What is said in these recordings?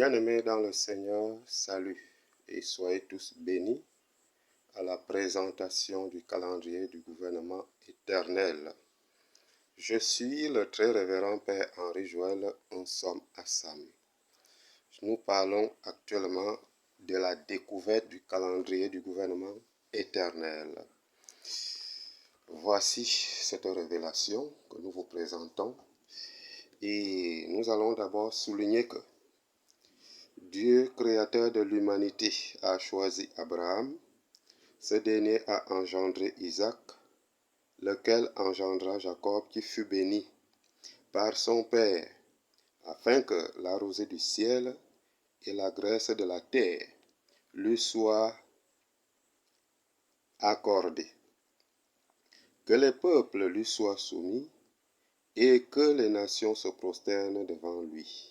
Bien-aimés dans le Seigneur, salut et soyez tous bénis à la présentation du calendrier du gouvernement éternel. Je suis le très révérend Père Henri Joël Nsom Assam. Nous parlons actuellement de la découverte du calendrier du gouvernement éternel. Voici cette révélation que nous vous présentons et nous allons d'abord souligner que Dieu, créateur de l'humanité, a choisi Abraham. Ce dernier a engendré Isaac, lequel engendra Jacob, qui fut béni par son père, afin que la rosée du ciel et la graisse de la terre lui soient accordées, que les peuples lui soient soumis et que les nations se prosternent devant lui.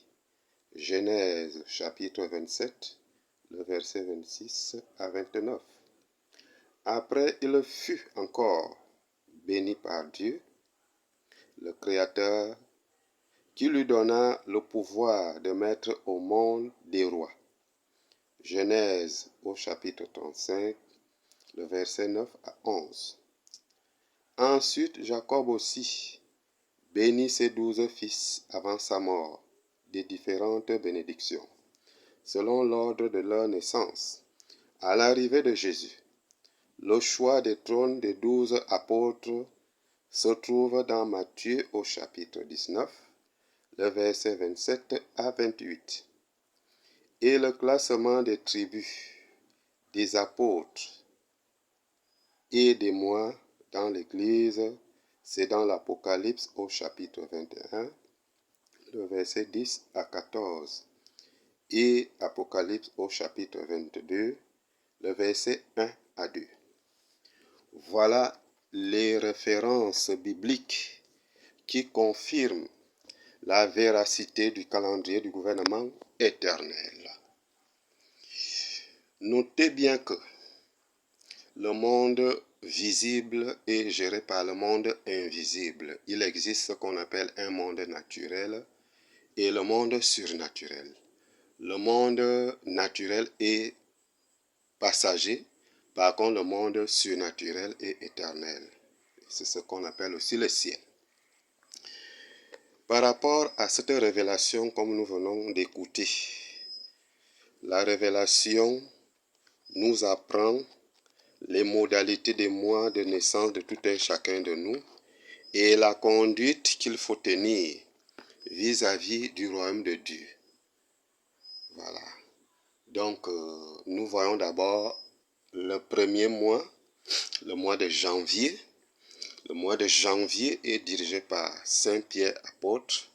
Genèse chapitre 27, le verset 26 à 29. Après, il fut encore béni par Dieu, le Créateur, qui lui donna le pouvoir de mettre au monde des rois. Genèse au chapitre 35, le verset 9 à 11. Ensuite, Jacob aussi bénit ses 12 fils avant sa mort, des différentes bénédictions, selon l'ordre de leur naissance. À l'arrivée de Jésus, le choix des trônes des 12 apôtres se trouve dans Matthieu au chapitre 19, le verset 27 à 28. Et le classement des tribus, des apôtres et des mois dans l'Église, c'est dans l'Apocalypse au chapitre 21, le verset 10 à 14. Et Apocalypse au chapitre 22, le verset 1 à 2. Voilà les références bibliques qui confirment la véracité du calendrier du gouvernement éternel. Notez bien que le monde visible est géré par le monde invisible. Il existe ce qu'on appelle un monde naturel et le monde surnaturel. Le monde naturel est passager, par contre le monde surnaturel est éternel. C'est ce qu'on appelle aussi le ciel. Par rapport à cette révélation, comme nous venons d'écouter, la révélation nous apprend les modalités des mois de naissance de tout un chacun de nous et la conduite qu'il faut tenir vis-à-vis du royaume de Dieu. Voilà. Donc, nous voyons d'abord le premier mois, le mois de janvier. Le mois de janvier est dirigé par Saint Pierre apôtre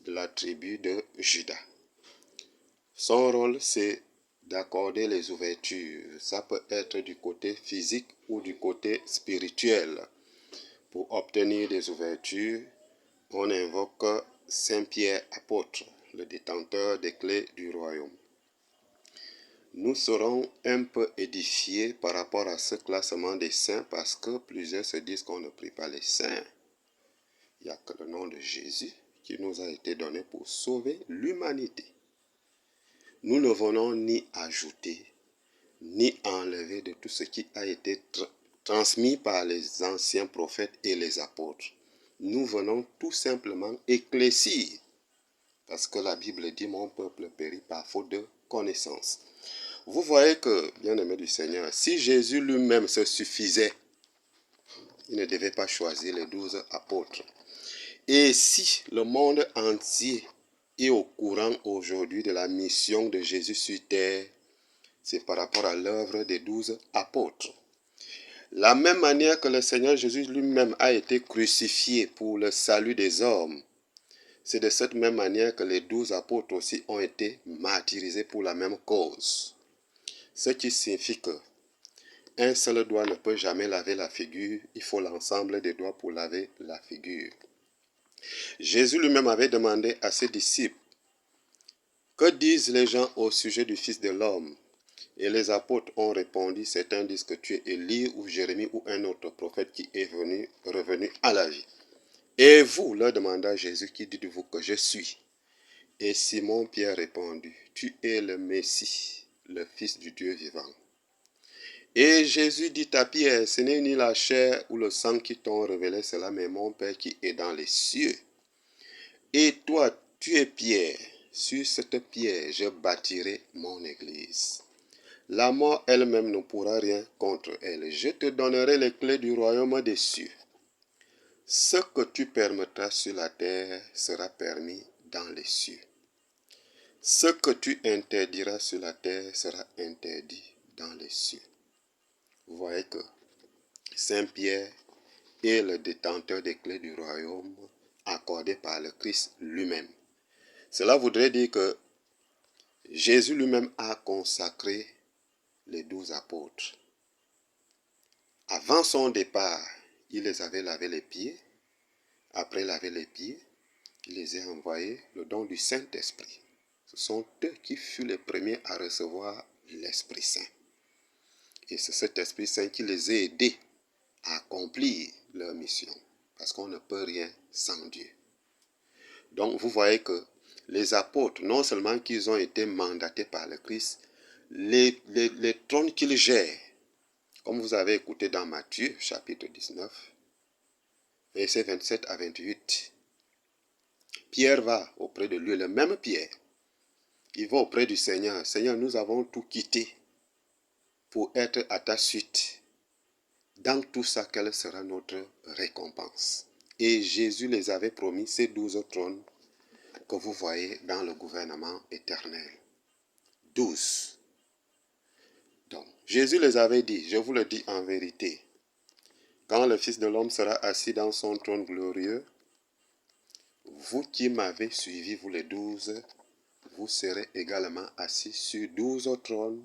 de la tribu de Juda. Son rôle, c'est d'accorder les ouvertures. Ça peut être du côté physique ou du côté spirituel. Pour obtenir des ouvertures, on invoque Saint Pierre apôtre, le détenteur des clés du royaume. Nous serons un peu édifiés par rapport à ce classement des saints parce que plusieurs se disent qu'on ne prie pas les saints. Il n'y a que le nom de Jésus qui nous a été donné pour sauver l'humanité. Nous ne venons ni ajouter, ni enlever de tout ce qui a été transmis par les anciens prophètes et les apôtres. Nous venons tout simplement éclaircir, parce que la Bible dit « Mon peuple périt par faute de connaissance ». Vous voyez que, bien-aimés du Seigneur, si Jésus lui-même se suffisait, il ne devait pas choisir les 12 apôtres. Et si le monde entier est au courant aujourd'hui de la mission de Jésus sur terre, c'est par rapport à l'œuvre des 12 apôtres. La même manière que le Seigneur Jésus lui-même a été crucifié pour le salut des hommes, c'est de cette même manière que les 12 apôtres aussi ont été martyrisés pour la même cause. Ce qui signifie que un seul doigt ne peut jamais laver la figure, il faut l'ensemble des doigts pour laver la figure. Jésus lui-même avait demandé à ses disciples, « Que disent les gens au sujet du Fils de l'homme ?» Et les apôtres ont répondu, « Certains disent que tu es Élie ou Jérémie ou un autre prophète qui est revenu à la vie. » Et vous, leur demanda Jésus, « Qui dites-vous que je suis ?» Et Simon-Pierre répondit, tu es le Messie, le Fils du Dieu vivant. Et Jésus dit à Pierre, ce n'est ni la chair ou le sang qui t'ont révélé cela, mais mon Père qui est dans les cieux. Et toi, tu es Pierre, sur cette pierre, je bâtirai mon église. La mort elle-même ne pourra rien contre elle. Je te donnerai les clés du royaume des cieux. Ce que tu permettras sur la terre sera permis dans les cieux. Ce que tu interdiras sur la terre sera interdit dans les cieux. Vous voyez que Saint Pierre est le détenteur des clés du royaume accordées par le Christ lui-même. Cela voudrait dire que Jésus lui-même a consacré les 12 apôtres. Avant son départ, il les avait lavé les pieds. Après laver les pieds, il les a envoyés le don du Saint-Esprit. Ce sont eux qui furent les premiers à recevoir l'Esprit Saint. Et c'est cet Esprit Saint qui les a aidés à accomplir leur mission. Parce qu'on ne peut rien sans Dieu. Donc vous voyez que les apôtres, non seulement qu'ils ont été mandatés par le Christ, les trônes qu'ils gèrent, comme vous avez écouté dans Matthieu, chapitre 19, versets 27 à 28, Pierre va auprès de lui, le même Pierre. Il va auprès du Seigneur. Seigneur, nous avons tout quitté pour être à ta suite. Dans tout ça, quelle sera notre récompense? Et Jésus les avait promis ces 12 trônes que vous voyez dans le gouvernement éternel. 12. Donc, Jésus les avait dit, je vous le dis en vérité, quand le Fils de l'homme sera assis dans son trône glorieux, vous qui m'avez suivi, vous les 12, vous serez également assis sur 12 trônes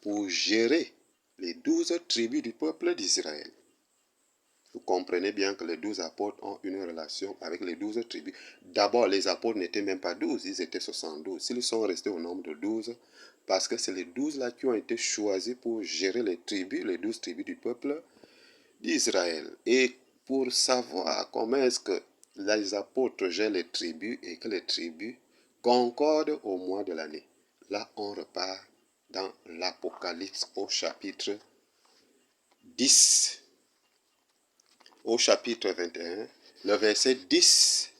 pour gérer les 12 tribus du peuple d'Israël. Vous comprenez bien que les 12 apôtres ont une relation avec les 12 tribus. D'abord, les apôtres n'étaient même pas 12, ils étaient 72. S'ils sont restés au nombre de 12, parce que c'est les 12 là qui ont été choisis pour gérer les tribus, les 12 tribus du peuple d'Israël. Et pour savoir comment est-ce que les apôtres gèrent les tribus et que les tribus concordent au mois de l'année. Là, on repart dans l'Apocalypse au chapitre 10. Au chapitre 21, le verset 10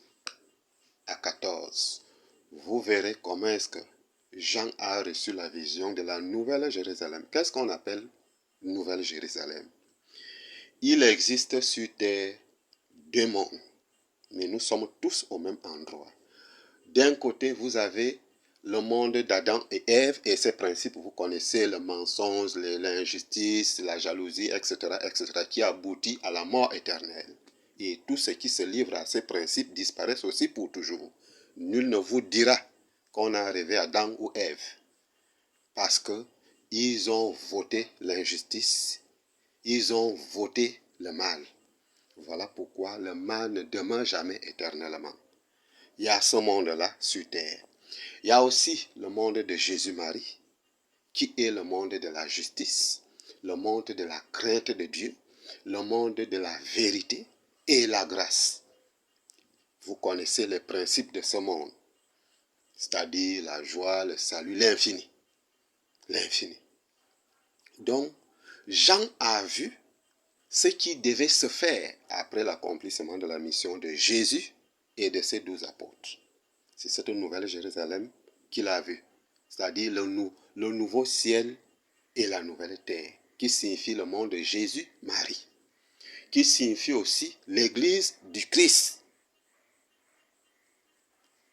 à 14. Vous verrez comment est-ce que Jean a reçu la vision de la Nouvelle Jérusalem. Qu'est-ce qu'on appelle Nouvelle Jérusalem? Il existe sur terre 2 mondes, mais nous sommes tous au même endroit. D'un côté, vous avez le monde d'Adam et Ève et ses principes, vous connaissez le mensonge, l'injustice, la jalousie, etc., qui aboutit à la mort éternelle. Et tout ce qui se livre à ces principes disparaissent aussi pour toujours. Nul ne vous dira qu'on a rêvé Adam ou Ève, parce qu'ils ont voté l'injustice, ils ont voté le mal. Voilà pourquoi le mal ne demeure jamais éternellement. Il y a ce monde-là sur terre. Il y a aussi le monde de Jésus-Marie, qui est le monde de la justice, le monde de la crainte de Dieu, le monde de la vérité et la grâce. Vous connaissez les principes de ce monde, c'est-à-dire la joie, le salut, l'infini. L'infini. Donc, Jean a vu ce qui devait se faire après l'accomplissement de la mission de Jésus et de ses 12 apôtres. C'est cette nouvelle Jérusalem qu'il a vue, c'est-à-dire le nouveau ciel et la nouvelle terre, qui signifie le monde de Jésus-Marie, qui signifie aussi l'église du Christ.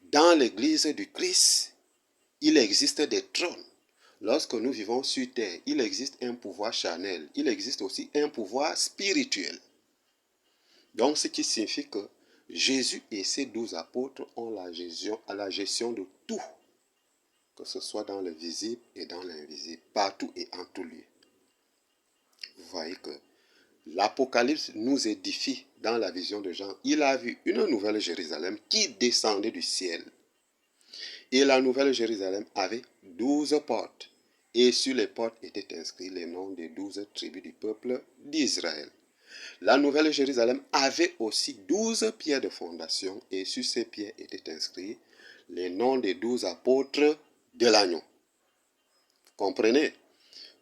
Dans l'église du Christ, il existe des trônes. Lorsque nous vivons sur terre, il existe un pouvoir charnel, il existe aussi un pouvoir spirituel. Donc, ce qui signifie que Jésus et ses 12 apôtres ont la gestion de tout, que ce soit dans le visible et dans l'invisible, partout et en tout lieu. Vous voyez que l'Apocalypse nous édifie dans la vision de Jean. Il a vu une nouvelle Jérusalem qui descendait du ciel. Et la nouvelle Jérusalem avait 12 portes. Et sur les portes étaient inscrits les noms des 12 tribus du peuple d'Israël. La nouvelle Jérusalem avait aussi 12 pierres de fondation et sur ces pierres étaient inscrits les noms des 12 apôtres de l'agneau. Comprenez?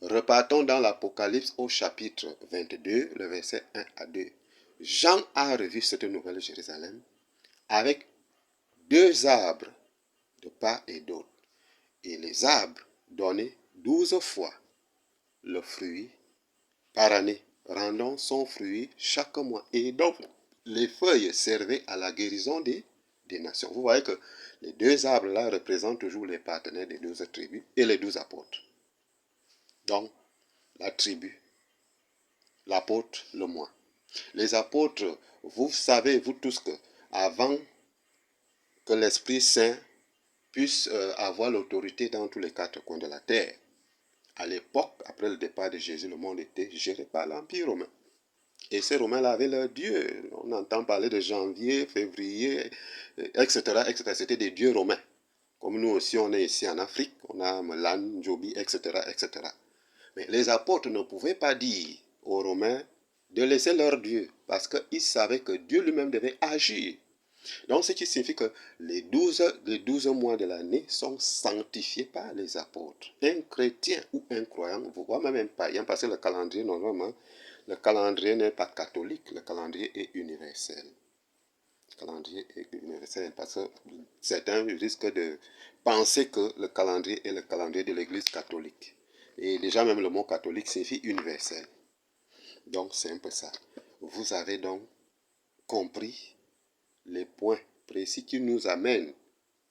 Repartons dans l'Apocalypse au chapitre 22, le verset 1 à 2. Jean a revu cette nouvelle Jérusalem avec 2 arbres de part et d'autre. Et les arbres donnaient 12 fois le fruit par année, rendant son fruit chaque mois. Et donc, les feuilles servaient à la guérison des nations. Vous voyez que les 2 arbres-là représentent toujours les partenaires des 12 tribus et les 12 apôtres. Donc, la tribu, l'apôtre, le moi. Les apôtres, vous savez, vous tous, que avant que l'Esprit Saint puisse avoir l'autorité dans tous les 4 coins de la terre, à l'époque, après le départ de Jésus, le monde était géré par l'Empire romain. Et ces Romains-là avaient leur dieu. On entend parler de janvier, février, etc., etc. C'était des dieux romains. Comme nous aussi, on est ici en Afrique, on a Melan, Jobi, etc., etc. Mais les apôtres ne pouvaient pas dire aux Romains de laisser leur Dieu, parce qu'ils savaient que Dieu lui-même devait agir. Donc, ce qui signifie que les 12 mois de l'année sont sanctifiés par les apôtres. Un chrétien ou un croyant, voire même un païen, parce que le calendrier, normalement, le calendrier n'est pas catholique, le calendrier est universel. Le calendrier est universel, parce que certains risquent de penser que le calendrier est le calendrier de l'Église catholique. Et déjà même le mot catholique signifie universel. Donc c'est un peu ça. Vous avez donc compris les points précis qui nous amènent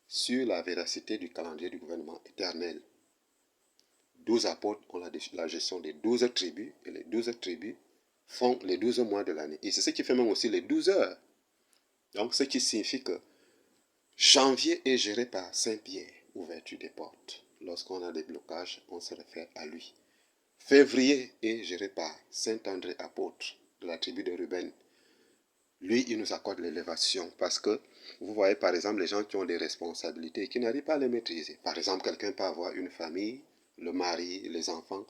sur la véracité du calendrier du gouvernement éternel. 12 apôtres ont la gestion des 12 tribus, et les 12 tribus font les 12 mois de l'année. Et c'est ce qui fait même aussi les 12 heures. Donc ce qui signifie que janvier est géré par Saint-Pierre, ouverture des portes. Lorsqu'on a des blocages, on se réfère à lui. Février est géré par Saint-André apôtre de la tribu de Ruben. Lui, il nous accorde l'élévation parce que, vous voyez par exemple les gens qui ont des responsabilités et qui n'arrivent pas à les maîtriser. Par exemple, quelqu'un peut avoir une famille, le mari, les enfants,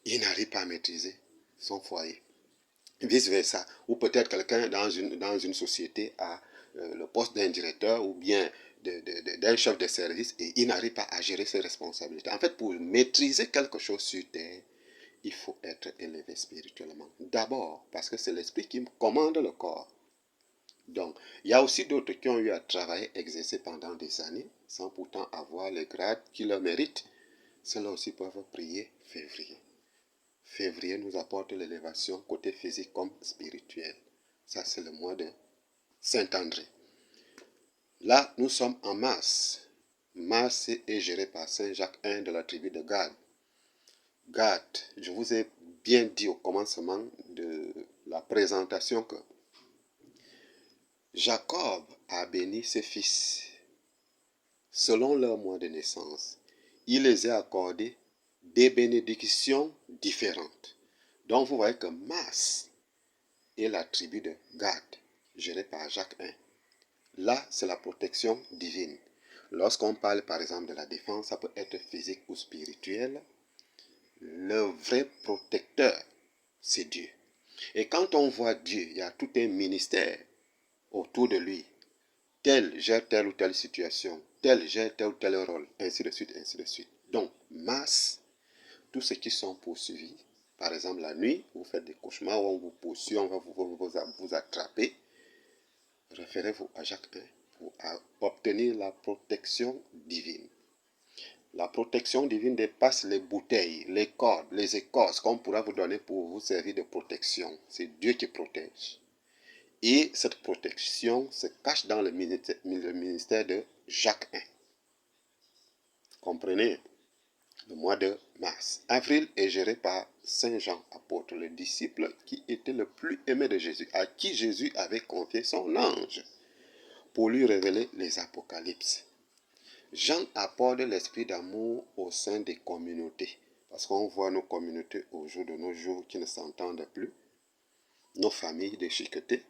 il n'arrive pas à maîtriser son foyer. Vice versa. Ou peut-être quelqu'un dans une société a le poste d'un directeur ou bien d'un chef de service et il n'arrive pas à gérer ses responsabilités. En fait, pour maîtriser quelque chose sur terre, il faut être élevé spirituellement. D'abord, parce que c'est l'esprit qui commande le corps. Donc, il y a aussi d'autres qui ont eu à travailler, exercer pendant des années, sans pourtant avoir les grades qui leur méritent. Ceux-là aussi peuvent prier février. Février nous apporte l'élévation côté physique comme spirituel. Ça, c'est le mois de Saint-André. Là, nous sommes en mars. Mars est géré par Saint Jacques I de la tribu de Gad. Gad, je vous ai bien dit au commencement de la présentation que Jacob a béni ses fils selon leur mois de naissance. Il les a accordés des bénédictions différentes. Donc vous voyez que Mars est la tribu de Gad, gérée par Jacques I. Là, c'est la protection divine. Lorsqu'on parle par exemple de la défense, ça peut être physique ou spirituel. Le vrai protecteur, c'est Dieu. Et quand on voit Dieu, il y a tout un ministère autour de lui. Tel gère telle ou telle situation, tel gère tel ou tel rôle, ainsi de suite, ainsi de suite. Donc, Mars, tous ceux qui sont poursuivis, par exemple la nuit, vous faites des cauchemars, on vous poursuit, on va vous attraper, référez-vous à Jacques I pour obtenir la protection divine. La protection divine dépasse les bouteilles, les cordes, les écorces qu'on pourra vous donner pour vous servir de protection. C'est Dieu qui protège. Et cette protection se cache dans le ministère de Jacques I. Comprenez? Le mois de mars. Avril est géré par Saint Jean apôtre, le disciple qui était le plus aimé de Jésus, à qui Jésus avait confié son ange pour lui révéler les apocalypses. Jean apporte l'esprit d'amour au sein des communautés, parce qu'on voit nos communautés au jour de nos jours qui ne s'entendent plus, nos familles déchiquetées,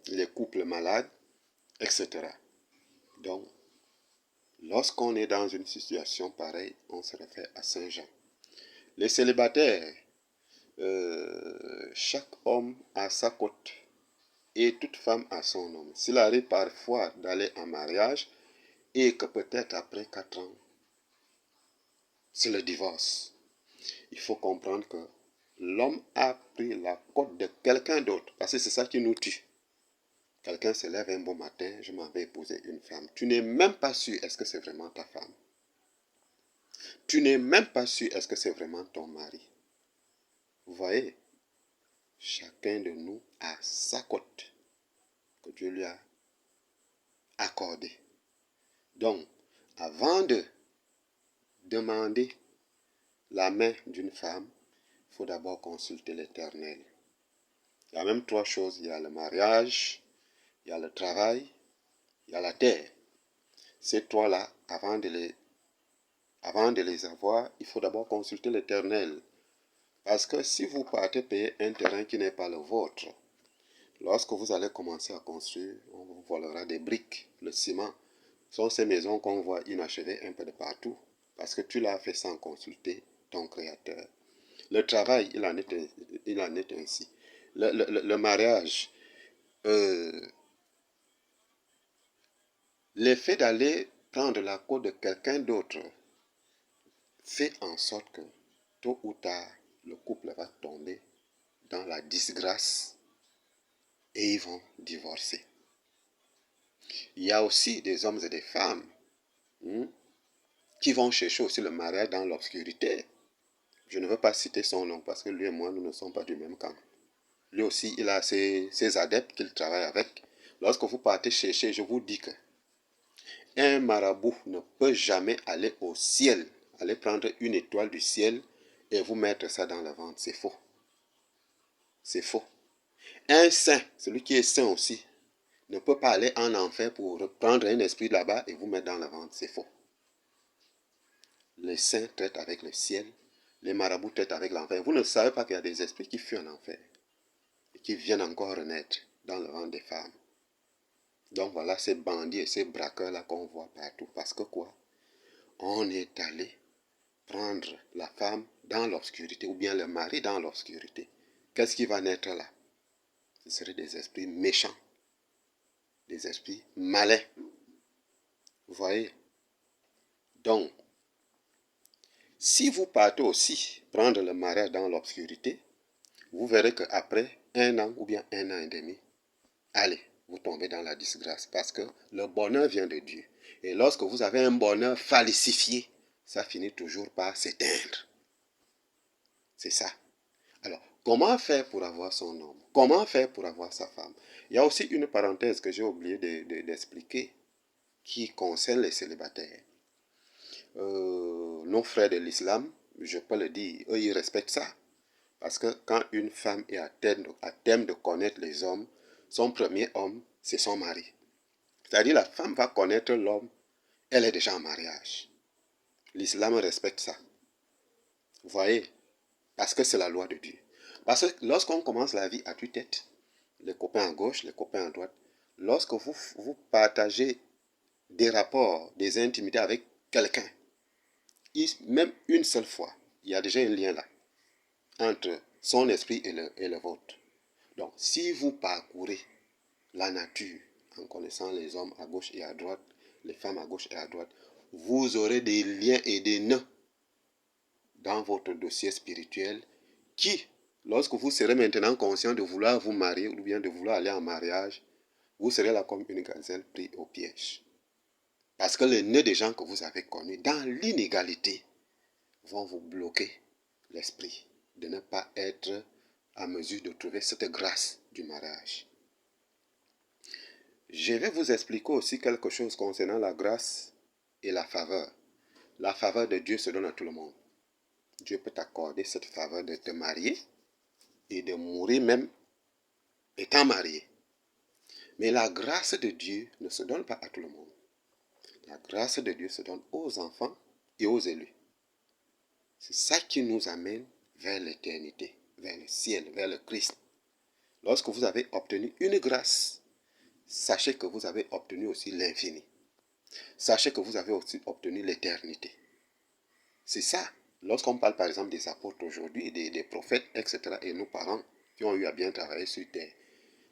les couples malades, etc. Donc, lorsqu'on est dans une situation pareille, on se réfère à Saint Jean. Les célibataires, chaque homme a sa cote et toute femme a son homme. S'il arrive parfois d'aller en mariage, et que peut-être après 4 ans, c'est le divorce. Il faut comprendre que l'homme a pris la côte de quelqu'un d'autre, parce que c'est ça qui nous tue. Quelqu'un se lève un bon matin, je m'en vais épouser une femme. Tu n'es même pas sûr est-ce que c'est vraiment ta femme. Tu n'es même pas sûr est-ce que c'est vraiment ton mari. Vous voyez, chacun de nous a sa côte que Dieu lui a accordée. Donc, avant de demander la main d'une femme, il faut d'abord consulter l'Éternel. Il y a même 3 choses. Il y a le mariage, il y a le travail, il y a la terre. Ces 3-là, avant de les avoir, il faut d'abord consulter l'Éternel. Parce que si vous partez payer un terrain qui n'est pas le vôtre, lorsque vous allez commencer à construire, on vous volera des briques, le ciment. Ce sont ces maisons qu'on voit inachevées un peu de partout. Parce que tu l'as fait sans consulter ton Créateur. Le travail, il en est ainsi. Le mariage, l'effet d'aller prendre la côte de quelqu'un d'autre fait en sorte que, tôt ou tard, le couple va tomber dans la disgrâce et ils vont divorcer. Il y a aussi des hommes et des femmes qui vont chercher aussi le mariage dans l'obscurité. Je ne veux pas citer son nom parce que lui et moi, nous ne sommes pas du même camp. Lui aussi, il a ses adeptes qu'il travaille avec. Lorsque vous partez chercher, je vous dis que un marabout ne peut jamais aller au ciel, aller prendre une étoile du ciel et vous mettre ça dans le ventre. C'est faux. C'est faux. Un saint, celui qui est saint aussi, ne peut pas aller en enfer pour prendre un esprit là-bas et vous mettre dans le ventre. C'est faux. Les saints traitent avec le ciel, les marabouts traitent avec l'enfer. Vous ne savez pas qu'il y a des esprits qui fuient en enfer et qui viennent encore renaître dans le ventre des femmes. Donc voilà ces bandits et ces braqueurs-là qu'on voit partout. Parce que quoi? On est allé prendre la femme dans l'obscurité ou bien le mari dans l'obscurité. Qu'est-ce qui va naître là? Ce seraient des esprits méchants, des esprits malins. Vous voyez? Donc, si vous partez aussi prendre le mariage dans l'obscurité, vous verrez qu'après 1 an ou bien 1 an et demi, allez, vous tombez dans la disgrâce parce que le bonheur vient de Dieu. Et lorsque vous avez un bonheur falsifié, ça finit toujours par s'éteindre. C'est ça. Alors, comment faire pour avoir son homme? Comment faire pour avoir sa femme? Il y a aussi une parenthèse que j'ai oublié d'expliquer qui concerne les célibataires. Nos frères de l'islam, je peux le dire, eux ils respectent ça. Parce que quand une femme est à terme de connaître les hommes, son premier homme, c'est son mari. C'est-à-dire la femme va connaître l'homme, elle est déjà en mariage. L'islam respecte ça. Vous voyez? Parce que c'est la loi de Dieu. Parce que lorsqu'on commence la vie à tue-tête, les copains à gauche, les copains à droite, lorsque vous partagez des rapports, des intimités avec quelqu'un, même une seule fois, il y a déjà un lien là, entre son esprit et le vôtre. Donc, si vous parcourez la nature en connaissant les hommes à gauche et à droite, les femmes à gauche et à droite, vous aurez des liens et des nœuds dans votre dossier spirituel qui, lorsque vous serez maintenant conscient de vouloir vous marier ou bien de vouloir aller en mariage, vous serez là comme une gazelle prise au piège. Parce que les nœuds des gens que vous avez connus dans l'inégalité vont vous bloquer l'esprit de ne pas être à mesure de trouver cette grâce du mariage. Je vais vous expliquer aussi quelque chose concernant la grâce et la faveur. La faveur de Dieu se donne à tout le monde. Dieu peut t'accorder cette faveur de te marier et de mourir même étant marié. Mais la grâce de Dieu ne se donne pas à tout le monde. La grâce de Dieu se donne aux enfants et aux élus. C'est ça qui nous amène vers l'éternité, vers le ciel, vers le Christ. Lorsque vous avez obtenu une grâce, sachez que vous avez obtenu aussi l'infini. Sachez que vous avez aussi obtenu l'éternité. C'est ça. Lorsqu'on parle par exemple des apôtres aujourd'hui, des prophètes, etc., et nos parents qui ont eu à bien travailler sur terre,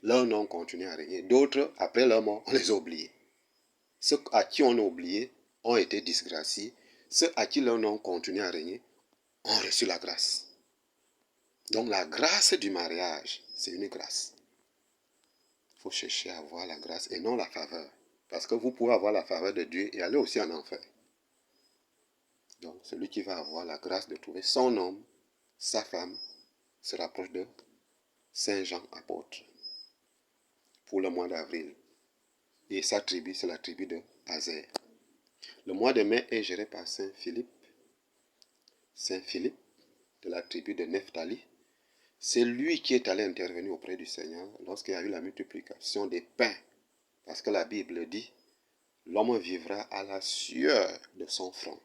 leurs noms continuent à régner. D'autres, après leur mort, on les a oubliés. Ceux à qui on a oublié ont été disgraciés. Ceux à qui leur nom continue à régner ont reçu la grâce. Donc la grâce du mariage, c'est une grâce. Il faut chercher à avoir la grâce et non la faveur. Parce que vous pouvez avoir la faveur de Dieu et aller aussi en enfer. Donc celui qui va avoir la grâce de trouver son homme, sa femme, se rapproche de Saint Jean apôtre pour le mois d'avril. Et sa tribu, c'est la tribu de Azer. Le mois de mai est géré par Saint Philippe. Saint Philippe, de la tribu de Nephtali. C'est lui qui est allé intervenir auprès du Seigneur lorsqu'il y a eu la multiplication des pains. Parce que la Bible dit, l'homme vivra à la sueur de son front.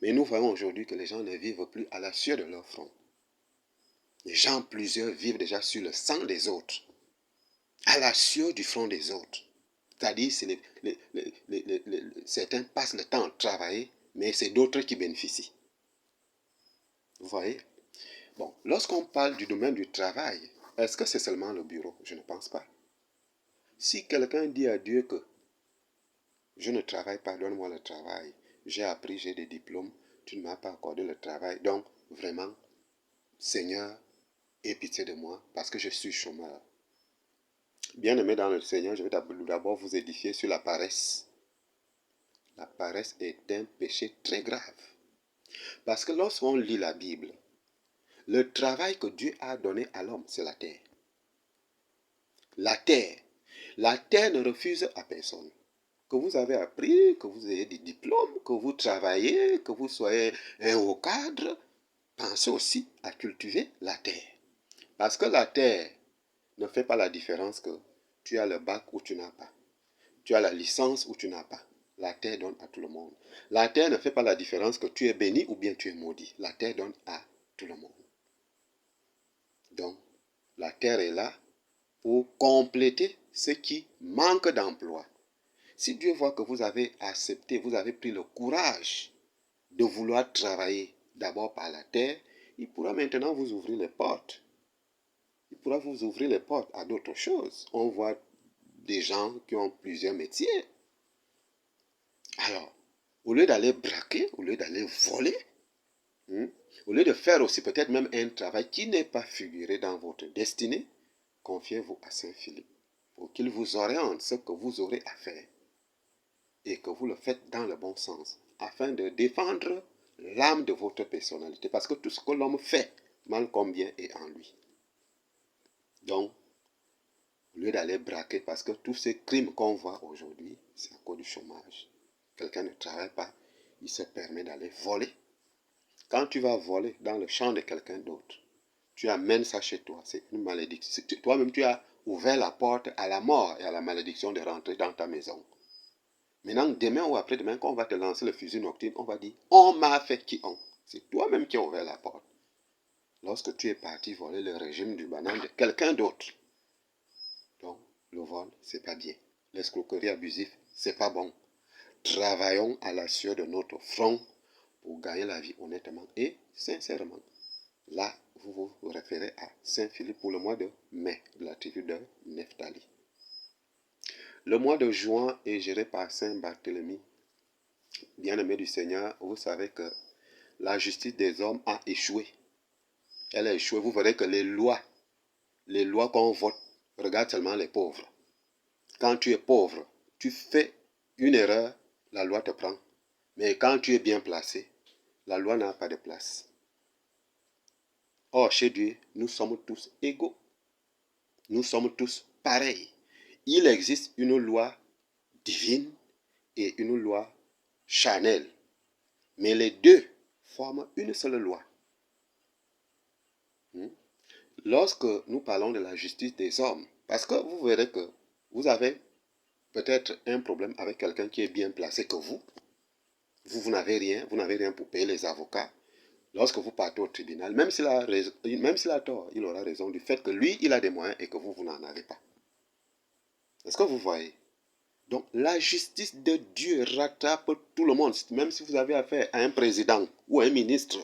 Mais nous voyons aujourd'hui que les gens ne vivent plus à la sueur de leur front. Les gens, plusieurs, vivent déjà sur le sang des autres, à la sueur du front des autres. C'est-à-dire, certains passent le temps à travailler, mais c'est d'autres qui bénéficient. Vous voyez? Bon, lorsqu'on parle du domaine du travail, est-ce que c'est seulement le bureau? Je ne pense pas. Si quelqu'un dit à Dieu que je ne travaille pas, donne-moi le travail, j'ai appris, j'ai des diplômes, tu ne m'as pas accordé le travail, donc vraiment, Seigneur, aie pitié de moi parce que je suis chômeur. Bien-aimé dans le Seigneur, je vais d'abord vous édifier sur la paresse. La paresse est un péché très grave. Parce que lorsqu'on lit la Bible, le travail que Dieu a donné à l'homme, c'est la terre. La terre. La terre ne refuse à personne. Que vous avez appris, que vous ayez des diplômes, que vous travaillez, que vous soyez un haut cadre, pensez aussi à cultiver la terre. Parce que la terre ne fait pas la différence que tu as le bac ou tu n'as pas. Tu as la licence ou tu n'as pas. La terre donne à tout le monde. La terre ne fait pas la différence que tu es béni ou bien tu es maudit. La terre donne à tout le monde. Donc, la terre est là pour compléter ce qui manque d'emploi. Si Dieu voit que vous avez accepté, vous avez pris le courage de vouloir travailler d'abord par la terre, il pourra maintenant vous ouvrir les portes. Il pourra vous ouvrir les portes à d'autres choses. On voit des gens qui ont plusieurs métiers. Alors, au lieu d'aller braquer, au lieu d'aller voler, au lieu de faire aussi peut-être même un travail qui n'est pas figuré dans votre destinée, confiez-vous à Saint Philippe pour qu'il vous oriente ce que vous aurez à faire et que vous le faites dans le bon sens afin de défendre l'âme de votre personnalité parce que tout ce que l'homme fait, mal comme bien, est en lui. Donc, au lieu d'aller braquer, parce que tous ces crimes qu'on voit aujourd'hui, c'est à cause du chômage. Quelqu'un ne travaille pas, il se permet d'aller voler. Quand tu vas voler dans le champ de quelqu'un d'autre, tu amènes ça chez toi, c'est une malédiction. Toi-même, tu as ouvert la porte à la mort et à la malédiction de rentrer dans ta maison. Maintenant, demain ou après-demain, quand on va te lancer le fusil nocturne, on va dire, on m'a fait qui on. C'est toi-même qui as ouvert la porte. Lorsque tu es parti voler le régime du banane de quelqu'un d'autre. Donc, le vol, c'est pas bien. L'escroquerie abusive, c'est pas bon. Travaillons à la sueur de notre front pour gagner la vie honnêtement et sincèrement. Là, vous vous référez à Saint-Philippe pour le mois de mai de la tribu de Nephtali. Le mois de juin est géré par Saint-Barthélemy. Bien-aimé du Seigneur, vous savez que la justice des hommes a échoué. Elle a échoué. Vous verrez que les lois qu'on vote regardent seulement les pauvres. Quand tu es pauvre, tu fais une erreur, la loi te prend. Mais quand tu es bien placé, la loi n'a pas de place. Or, chez Dieu, nous sommes tous égaux. Nous sommes tous pareils. Il existe une loi divine et une loi charnelle. Mais les deux forment une seule loi. Lorsque nous parlons de la justice des hommes, parce que vous verrez que vous avez peut-être un problème avec quelqu'un qui est bien placé que vous. Vous n'avez rien pour payer les avocats. Lorsque vous partez au tribunal, même s'il a tort, il aura raison du fait que lui, il a des moyens et que vous n'en avez pas. Est-ce que vous voyez? Donc, la justice de Dieu rattrape tout le monde, même si vous avez affaire à un président ou à un ministre.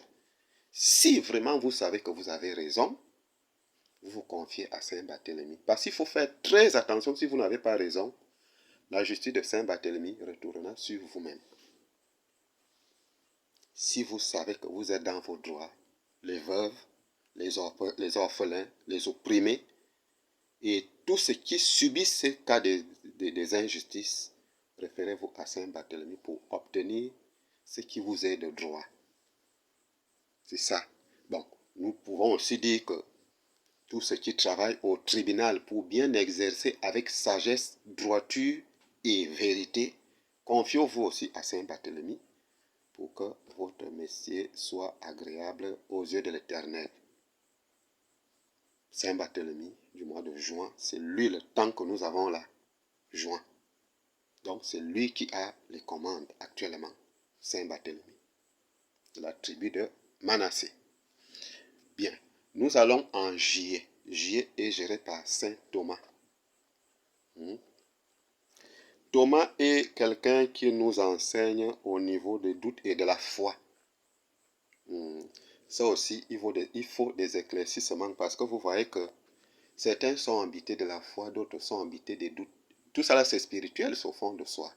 Si vraiment vous savez que vous avez raison, vous vous confiez à Saint Barthélemy. Parce qu'il faut faire très attention si vous n'avez pas raison. la justice de Saint-Barthélemy retournera sur vous-même. Si vous savez que vous êtes dans vos droits, les veuves, les orphelins, les opprimés, et tous ceux qui subissent ces cas des injustices, référez-vous à Saint-Barthélemy pour obtenir ce qui vous est de droit. C'est ça. Bon, nous pouvons aussi dire que tous ceux qui travaillent au tribunal pour bien exercer avec sagesse, droiture et vérité, confiez-vous aussi à Saint-Barthélemy pour que votre métier soit agréable aux yeux de l'Éternel. Saint-Barthélemy du mois de juin, c'est lui le temps que nous avons là, juin. Donc c'est lui qui a les commandes actuellement, Saint-Barthélemy, de la tribu de Manassé. Bien, nous allons en juillet. Juillet est géré par Saint Thomas. Thomas est quelqu'un qui nous enseigne au niveau des doutes et de la foi. Ça aussi, il faut des éclaircissements parce que vous voyez que certains sont habités de la foi, d'autres sont habités des doutes. Tout ça là, c'est spirituel, c'est au fond de soi.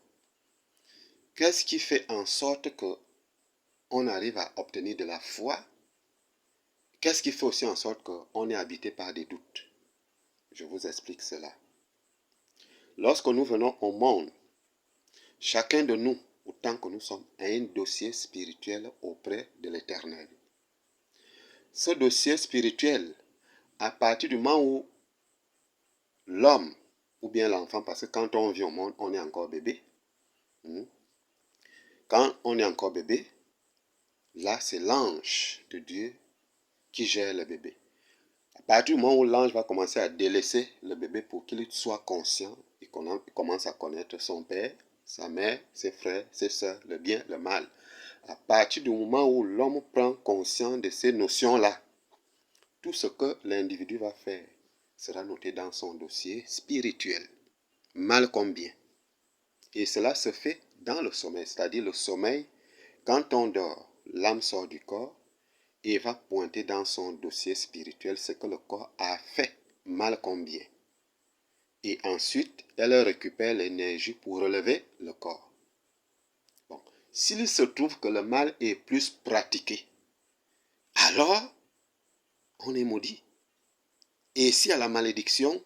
Qu'est-ce qui fait en sorte qu'on arrive à obtenir de la foi? Qu'est-ce qui fait aussi en sorte qu'on est habité par des doutes? Je vous explique cela. Lorsque nous venons au monde, chacun de nous, autant que nous sommes, a un dossier spirituel auprès de l'Éternel. Ce dossier spirituel, à partir du moment où l'homme, ou bien l'enfant, parce que quand on vient au monde, on est encore bébé. Quand on est encore bébé, là, c'est l'ange de Dieu qui gère le bébé. À partir du moment où l'ange va commencer à délaisser le bébé pour qu'il soit conscient, il commence à connaître son père, sa mère, ses frères, ses soeurs, le bien, le mal. À partir du moment où l'homme prend conscience de ces notions-là, tout ce que l'individu va faire sera noté dans son dossier spirituel, mal comme bien. Et cela se fait dans le sommeil, c'est-à-dire le sommeil, quand on dort, l'âme sort du corps et va pointer dans son dossier spirituel ce que le corps a fait, mal comme bien. Et ensuite, elle récupère l'énergie pour relever le corps. Bon. S'il se trouve que le mal est plus pratiqué, alors on est maudit. Et s'il y a la malédiction,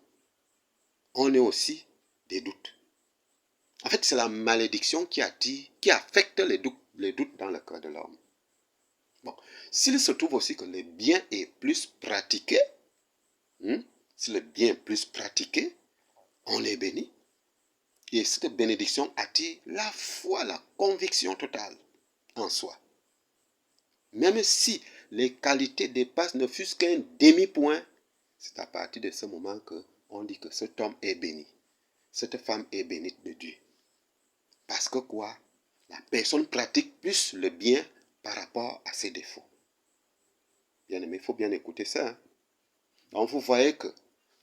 on est aussi des doutes. En fait, c'est la malédiction qui attire, qui affecte les doutes dans le cœur de l'homme. Bon. S'il se trouve aussi que le bien est plus pratiqué, si le bien est plus pratiqué, on est béni. Et cette bénédiction attire la foi, la conviction totale en soi. Même si les qualités dépassent ne fût-ce qu'un demi-point, c'est à partir de ce moment qu'on dit que cet homme est béni. Cette femme est bénite de Dieu. Parce que quoi? La personne pratique plus le bien par rapport à ses défauts. Bien aimé, il faut bien écouter ça. Donc vous voyez que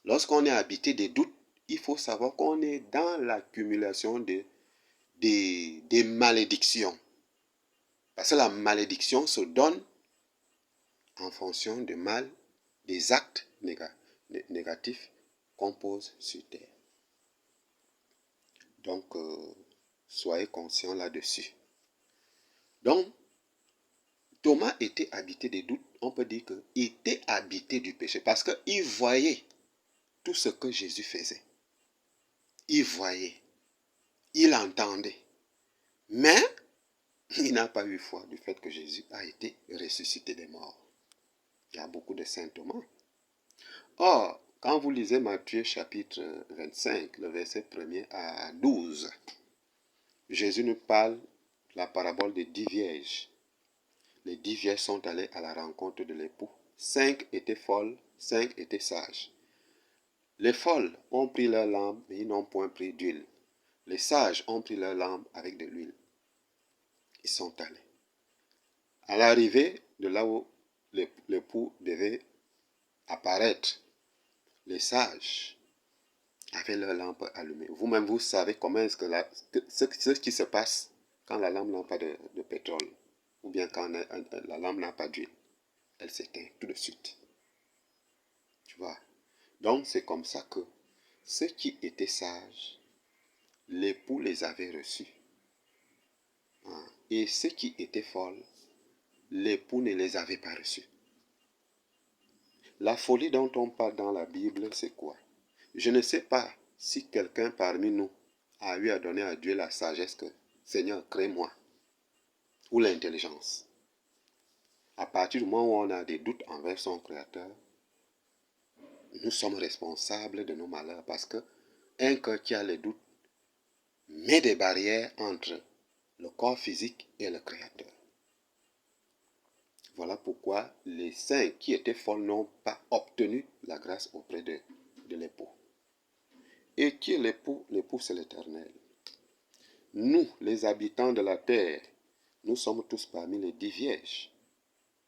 lorsqu'on est habité des doutes, il faut savoir qu'on est dans l'accumulation des malédictions. Parce que la malédiction se donne en fonction du mal, des actes négatifs qu'on pose sur terre. Donc, soyez conscients là-dessus. Donc, Thomas était habité des doutes, on peut dire qu'il était habité du péché parce qu'il voyait tout ce que Jésus faisait. Il voyait, il entendait, mais il n'a pas eu foi du fait que Jésus a été ressuscité des morts. Il y a beaucoup de saint Thomas. Or, quand vous lisez Matthieu chapitre 25, le verset 1er à 12, Jésus nous parle de la parabole des 10 vierges. Les 10 vierges sont allées à la rencontre de l'époux. 5 étaient folles, 5 étaient sages. Les folles ont pris leur lampe, mais ils n'ont point pris d'huile. Les sages ont pris leur lampe avec de l'huile. Ils sont allés. À l'arrivée de là où l'époux devait apparaître, les sages avaient leur lampe allumée. Vous-même, vous savez comment est-ce que ce qui se passe quand la lampe n'a pas de pétrole, ou bien quand la lampe n'a pas d'huile. Elle s'éteint tout de suite. Tu vois? Donc, c'est comme ça que ceux qui étaient sages, l'époux les avait reçus. Et ceux qui étaient folles, l'époux ne les avait pas reçus. La folie dont on parle dans la Bible, c'est quoi? Je ne sais pas si quelqu'un parmi nous a eu à donner à Dieu la sagesse que Seigneur, crée-moi, ou l'intelligence. À partir du moment où on a des doutes envers son Créateur, nous sommes responsables de nos malheurs parce que un cœur qui a les doutes met des barrières entre le corps physique et le Créateur. Voilà pourquoi les saints qui étaient folles n'ont pas obtenu la grâce auprès de l'époux. Et qui est l'époux? L'époux, c'est l'Éternel. Nous, les habitants de la terre, nous sommes tous parmi les 10 vierges.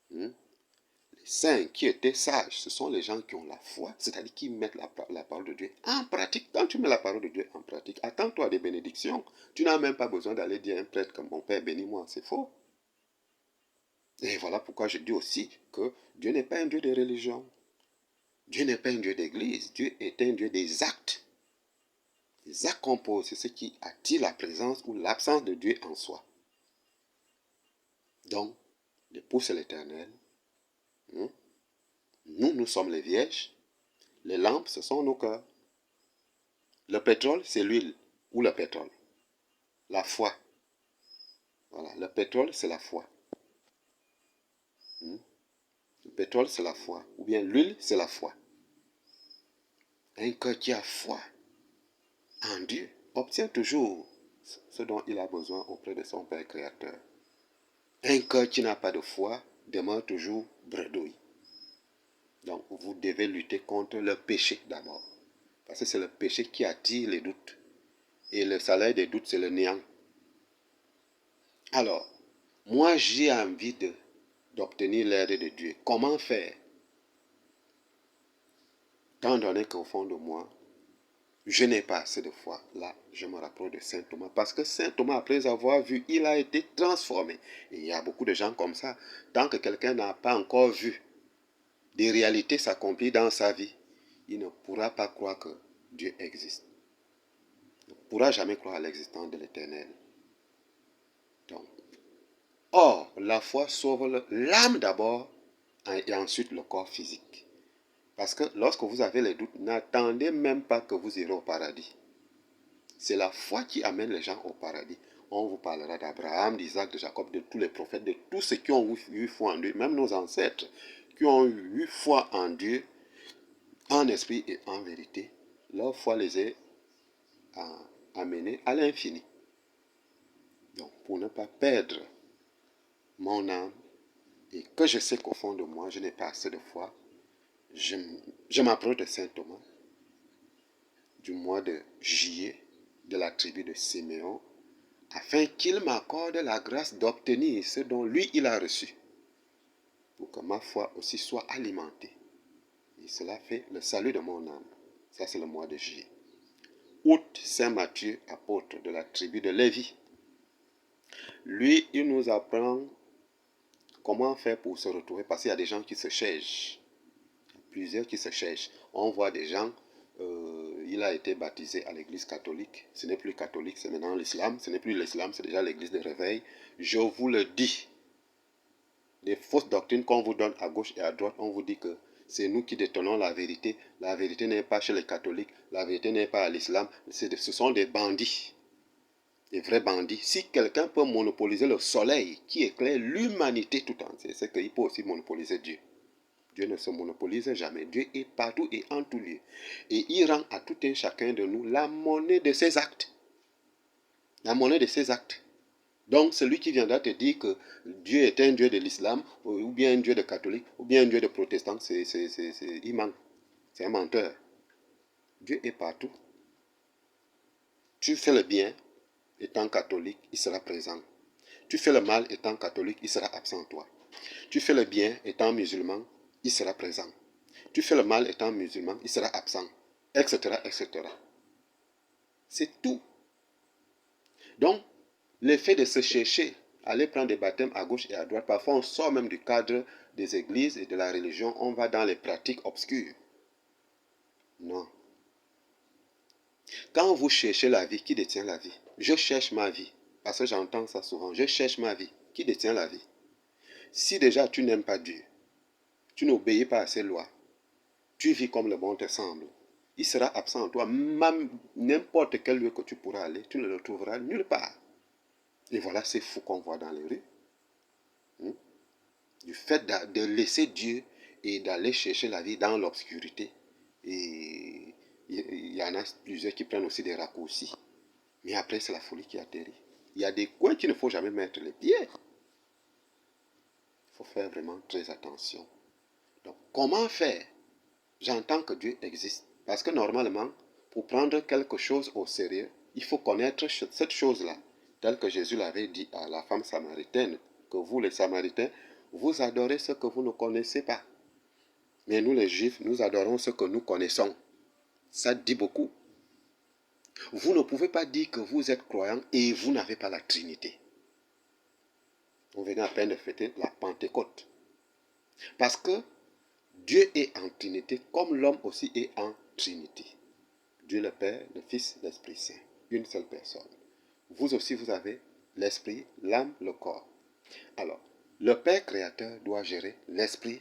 Les saints qui étaient sages, ce sont les gens qui ont la foi, c'est-à-dire qui mettent la parole de Dieu en pratique. Quand tu mets la parole de Dieu en pratique, attends-toi à des bénédictions. Tu n'as même pas besoin d'aller dire à un prêtre comme mon Père, bénis-moi, c'est faux. Et voilà pourquoi je dis aussi que Dieu n'est pas un Dieu de religion. Dieu n'est pas un Dieu d'église. Dieu est un Dieu des actes. Les actes qu'on pose, c'est ce qui attire la présence ou l'absence de Dieu en soi. Donc, l'époux, c'est l'Éternel. Nous sommes les vierges. Les lampes, ce sont nos cœurs. Le pétrole, c'est l'huile ou le pétrole. La foi. Voilà, le pétrole, c'est la foi. Le pétrole, c'est la foi. Ou bien l'huile, c'est la foi. Un cœur qui a foi en Dieu obtient toujours ce dont il a besoin auprès de son Père Créateur. Un cœur qui n'a pas de foi demeure toujours bredouille. Donc, vous devez lutter contre le péché d'abord. Parce que c'est le péché qui attire les doutes. Et le salaire des doutes, c'est le néant. Alors, moi, j'ai envie d'obtenir l'aide de Dieu. Comment faire? Tant donné qu'au fond de moi, je n'ai pas assez de foi. Là, je me rapproche de Saint Thomas. Parce que Saint Thomas, après avoir vu, il a été transformé. Et il y a beaucoup de gens comme ça. Tant que quelqu'un n'a pas encore vu des réalités s'accomplir dans sa vie, il ne pourra pas croire que Dieu existe. Il ne pourra jamais croire à l'existence de l'Éternel. Donc, or, la foi sauve l'âme d'abord et ensuite le corps physique. Parce que lorsque vous avez les doutes, n'attendez même pas que vous irez au paradis. C'est la foi qui amène les gens au paradis. On vous parlera d'Abraham, d'Isaac, de Jacob, de tous les prophètes, de tous ceux qui ont eu foi en Dieu, même nos ancêtres qui ont eu foi en Dieu, en esprit et en vérité. Leur foi les a amenés à l'infini. Donc, pour ne pas perdre mon âme, et que je sais qu'au fond de moi, je n'ai pas assez de foi, je m'approche de Saint Thomas, du mois de juillet, de la tribu de Siméon, afin qu'il m'accorde la grâce d'obtenir ce dont lui il a reçu, pour que ma foi aussi soit alimentée. Et cela fait le salut de mon âme. Ça, c'est le mois de juillet. Août, Saint Matthieu, apôtre de la tribu de Lévi. Lui, il nous apprend comment faire pour se retrouver, parce qu'il y a des gens qui se cherchent. Plusieurs qui se cherchent. On voit des gens, il a été baptisé à l'église catholique. Ce n'est plus catholique, c'est maintenant l'islam. Ce n'est plus l'islam, c'est déjà l'église de réveil. Je vous le dis. Des fausses doctrines qu'on vous donne à gauche et à droite, on vous dit que c'est nous qui détenons la vérité. La vérité n'est pas chez les catholiques. La vérité n'est pas à l'islam. Ce sont des bandits. Des vrais bandits. Si quelqu'un peut monopoliser le soleil qui éclaire l'humanité tout entière, c'est qu'il peut aussi monopoliser Dieu. Dieu ne se monopolise jamais. Dieu est partout et en tout lieu. Et il rend à tout un chacun de nous la monnaie de ses actes. La monnaie de ses actes. Donc celui qui viendra te dire que Dieu est un Dieu de l'islam, ou bien un Dieu de catholique, ou bien un Dieu de protestant, il ment. C'est un menteur. Dieu est partout. Tu fais le bien, étant catholique, il sera présent. Tu fais le mal, étant catholique, il sera absent de toi. Tu fais le bien, étant musulman, il sera présent. Tu fais le mal étant musulman, il sera absent, etc., etc. C'est tout. Donc, le fait de se chercher, aller prendre des baptêmes à gauche et à droite, parfois on sort même du cadre des églises et de la religion, on va dans les pratiques obscures. Non. Quand vous cherchez la vie, qui détient la vie? Je cherche ma vie. Parce que j'entends ça souvent. Je cherche ma vie. Qui détient la vie? Si déjà tu n'aimes pas Dieu, tu n'obéis pas à ses lois, tu vis comme le monde te semble, il sera absent en toi. Même n'importe quel lieu que tu pourras aller, tu ne le trouveras nulle part. Et voilà ces fous qu'on voit dans les rues. Du fait de laisser Dieu et d'aller chercher la vie dans l'obscurité. Et il y en a plusieurs qui prennent aussi des raccourcis. Mais après, c'est la folie qui atterrit. Il y a des coins qu'il ne faut jamais mettre les pieds. Il faut faire vraiment très attention. Donc, comment faire? J'entends que Dieu existe. Parce que normalement, pour prendre quelque chose au sérieux, il faut connaître cette chose-là. Tel que Jésus l'avait dit à la femme samaritaine, que vous, les Samaritains, vous adorez ce que vous ne connaissez pas. Mais nous, les Juifs, nous adorons ce que nous connaissons. Ça dit beaucoup. Vous ne pouvez pas dire que vous êtes croyant et vous n'avez pas la Trinité. On venait à peine de fêter la Pentecôte. Parce que Dieu est en Trinité comme l'homme aussi est en Trinité. Dieu le Père, le Fils, l'Esprit Saint. Une seule personne. Vous aussi, vous avez l'Esprit, l'âme, le corps. Alors, le Père créateur doit gérer l'Esprit.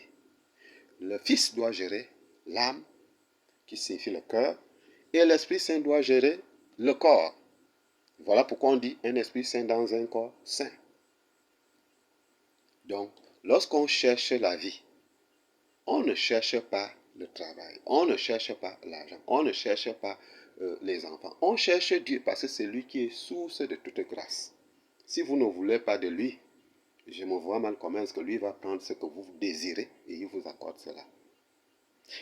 Le Fils doit gérer l'âme, qui signifie le cœur. Et l'Esprit Saint doit gérer le corps. Voilà pourquoi on dit un Esprit Saint dans un corps saint. Donc, lorsqu'on cherche la vie, on ne cherche pas le travail, on ne cherche pas l'argent, on ne cherche pas les enfants. On cherche Dieu parce que c'est lui qui est source de toute grâce. Si vous ne voulez pas de lui, je me vois mal comment est-ce que lui va prendre ce que vous désirez et il vous accorde cela.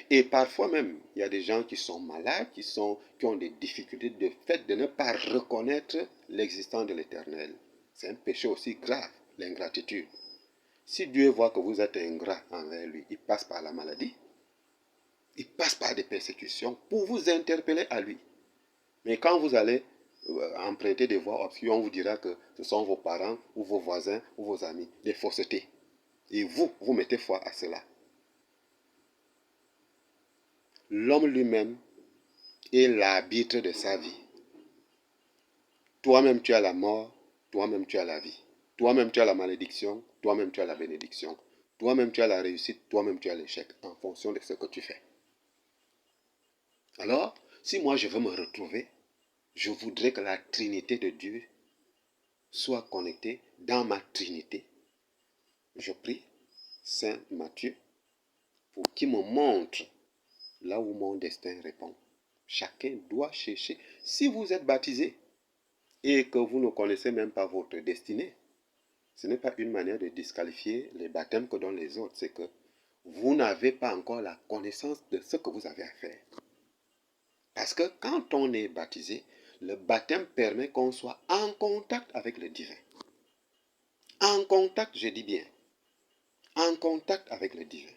Et parfois même, il y a des gens qui sont malades, qui ont des difficultés de fait de ne pas reconnaître l'existence de l'Éternel. C'est un péché aussi grave, l'ingratitude. Si Dieu voit que vous êtes ingrat envers lui, il passe par la maladie, il passe par des persécutions pour vous interpeller à lui. Mais quand vous allez emprunter des voies obscures, on vous dira que ce sont vos parents ou vos voisins ou vos amis, des faussetés. Et vous mettez foi à cela. L'homme lui-même est l'arbitre de sa vie. Toi-même tu as la mort, toi-même tu as la vie. Toi-même tu as la malédiction, toi-même tu as la bénédiction. Toi-même tu as la réussite, toi-même tu as l'échec, en fonction de ce que tu fais. Alors, si moi je veux me retrouver, je voudrais que la Trinité de Dieu soit connectée dans ma Trinité. Je prie Saint Matthieu pour qu'il me montre là où mon destin répond. Chacun doit chercher. Si vous êtes baptisé et que vous ne connaissez même pas votre destinée, ce n'est pas une manière de disqualifier les baptêmes que donnent les autres. C'est que vous n'avez pas encore la connaissance de ce que vous avez à faire. Parce que quand on est baptisé, le baptême permet qu'on soit en contact avec le divin. En contact, je dis bien. En contact avec le divin.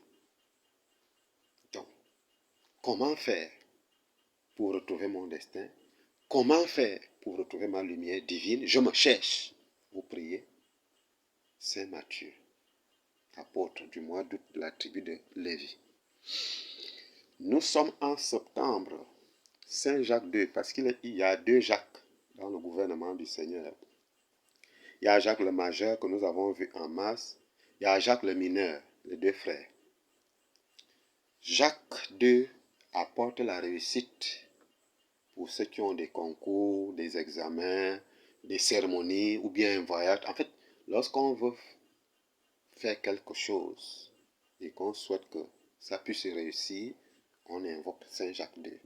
Donc, comment faire pour retrouver mon destin? Comment faire pour retrouver ma lumière divine? Je me cherche. Vous priez. Saint Matthieu, apôtre du mois d'août de la tribu de Lévi. Nous sommes en septembre. Saint Jacques II, parce qu'il y a deux Jacques dans le gouvernement du Seigneur. Il y a Jacques le majeur que nous avons vu en mars. Il y a Jacques le mineur, les deux frères. Jacques II apporte la réussite pour ceux qui ont des concours, des examens, des cérémonies ou bien un voyage. En fait, lorsqu'on veut faire quelque chose et qu'on souhaite que ça puisse réussir, on invoque Saint Jacques II.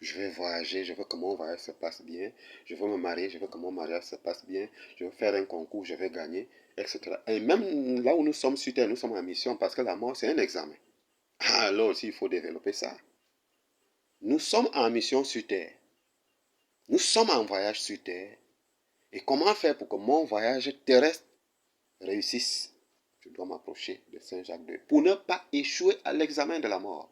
Je vais voyager, je veux que mon voyage se passe bien. Je veux me marier, je veux que mon mariage se passe bien. Je veux faire un concours, je vais gagner, etc. Et même là où nous sommes sur terre, nous sommes en mission parce que la mort, c'est un examen. Alors aussi, il faut développer ça. Nous sommes en mission sur terre. Nous sommes en voyage sur terre. Et comment faire pour que mon voyage terrestre réussisse? Je dois m'approcher de Saint Jacques II pour ne pas échouer à l'examen de la mort.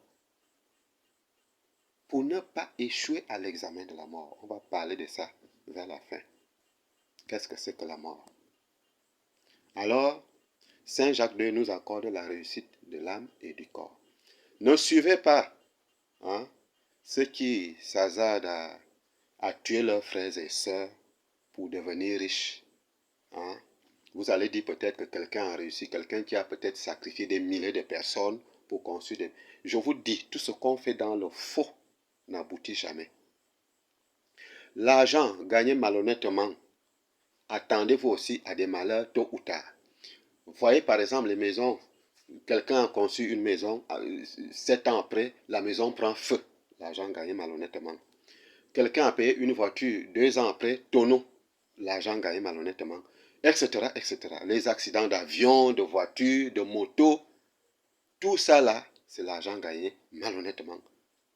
Pour ne pas échouer à l'examen de la mort. On va parler de ça vers la fin. Qu'est-ce que c'est que la mort? Alors, Saint Jacques II nous accorde la réussite de l'âme et du corps. Ne suivez pas ceux qui s'hasardent à tuer leurs frères et sœurs pour devenir riches, hein, vous allez dire peut-être que quelqu'un a réussi, quelqu'un qui a peut-être sacrifié des milliers de personnes pour construire des... Je vous dis, tout ce qu'on fait dans le faux n'aboutit jamais. L'argent gagné malhonnêtement, attendez-vous aussi à des malheurs tôt ou tard. Vous voyez par exemple les maisons, quelqu'un a conçu une maison, 7 ans après, la maison prend feu, l'argent gagné malhonnêtement. Quelqu'un a payé une voiture, 2 ans après, tonneau, l'argent gagné malhonnêtement, etc., etc. Les accidents d'avion, de voiture, de moto, tout ça là, c'est l'argent gagné malhonnêtement.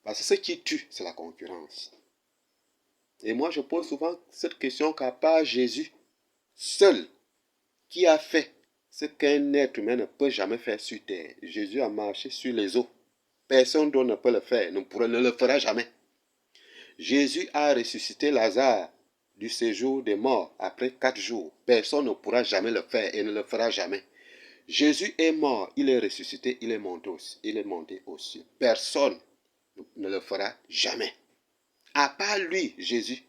Parce que ce qui tue, c'est la concurrence. Et moi, je pose souvent cette question qu'à part Jésus, seul, qui a fait ce qu'un être humain ne peut jamais faire sur terre. Jésus a marché sur les eaux. Personne d'autre ne peut le faire, ne le fera jamais. Jésus a ressuscité Lazare du séjour des morts après 4 jours. Personne ne pourra jamais le faire et ne le fera jamais. Jésus est mort, il est ressuscité, il est monté aux cieux. Personne ne le fera jamais. À part lui, Jésus,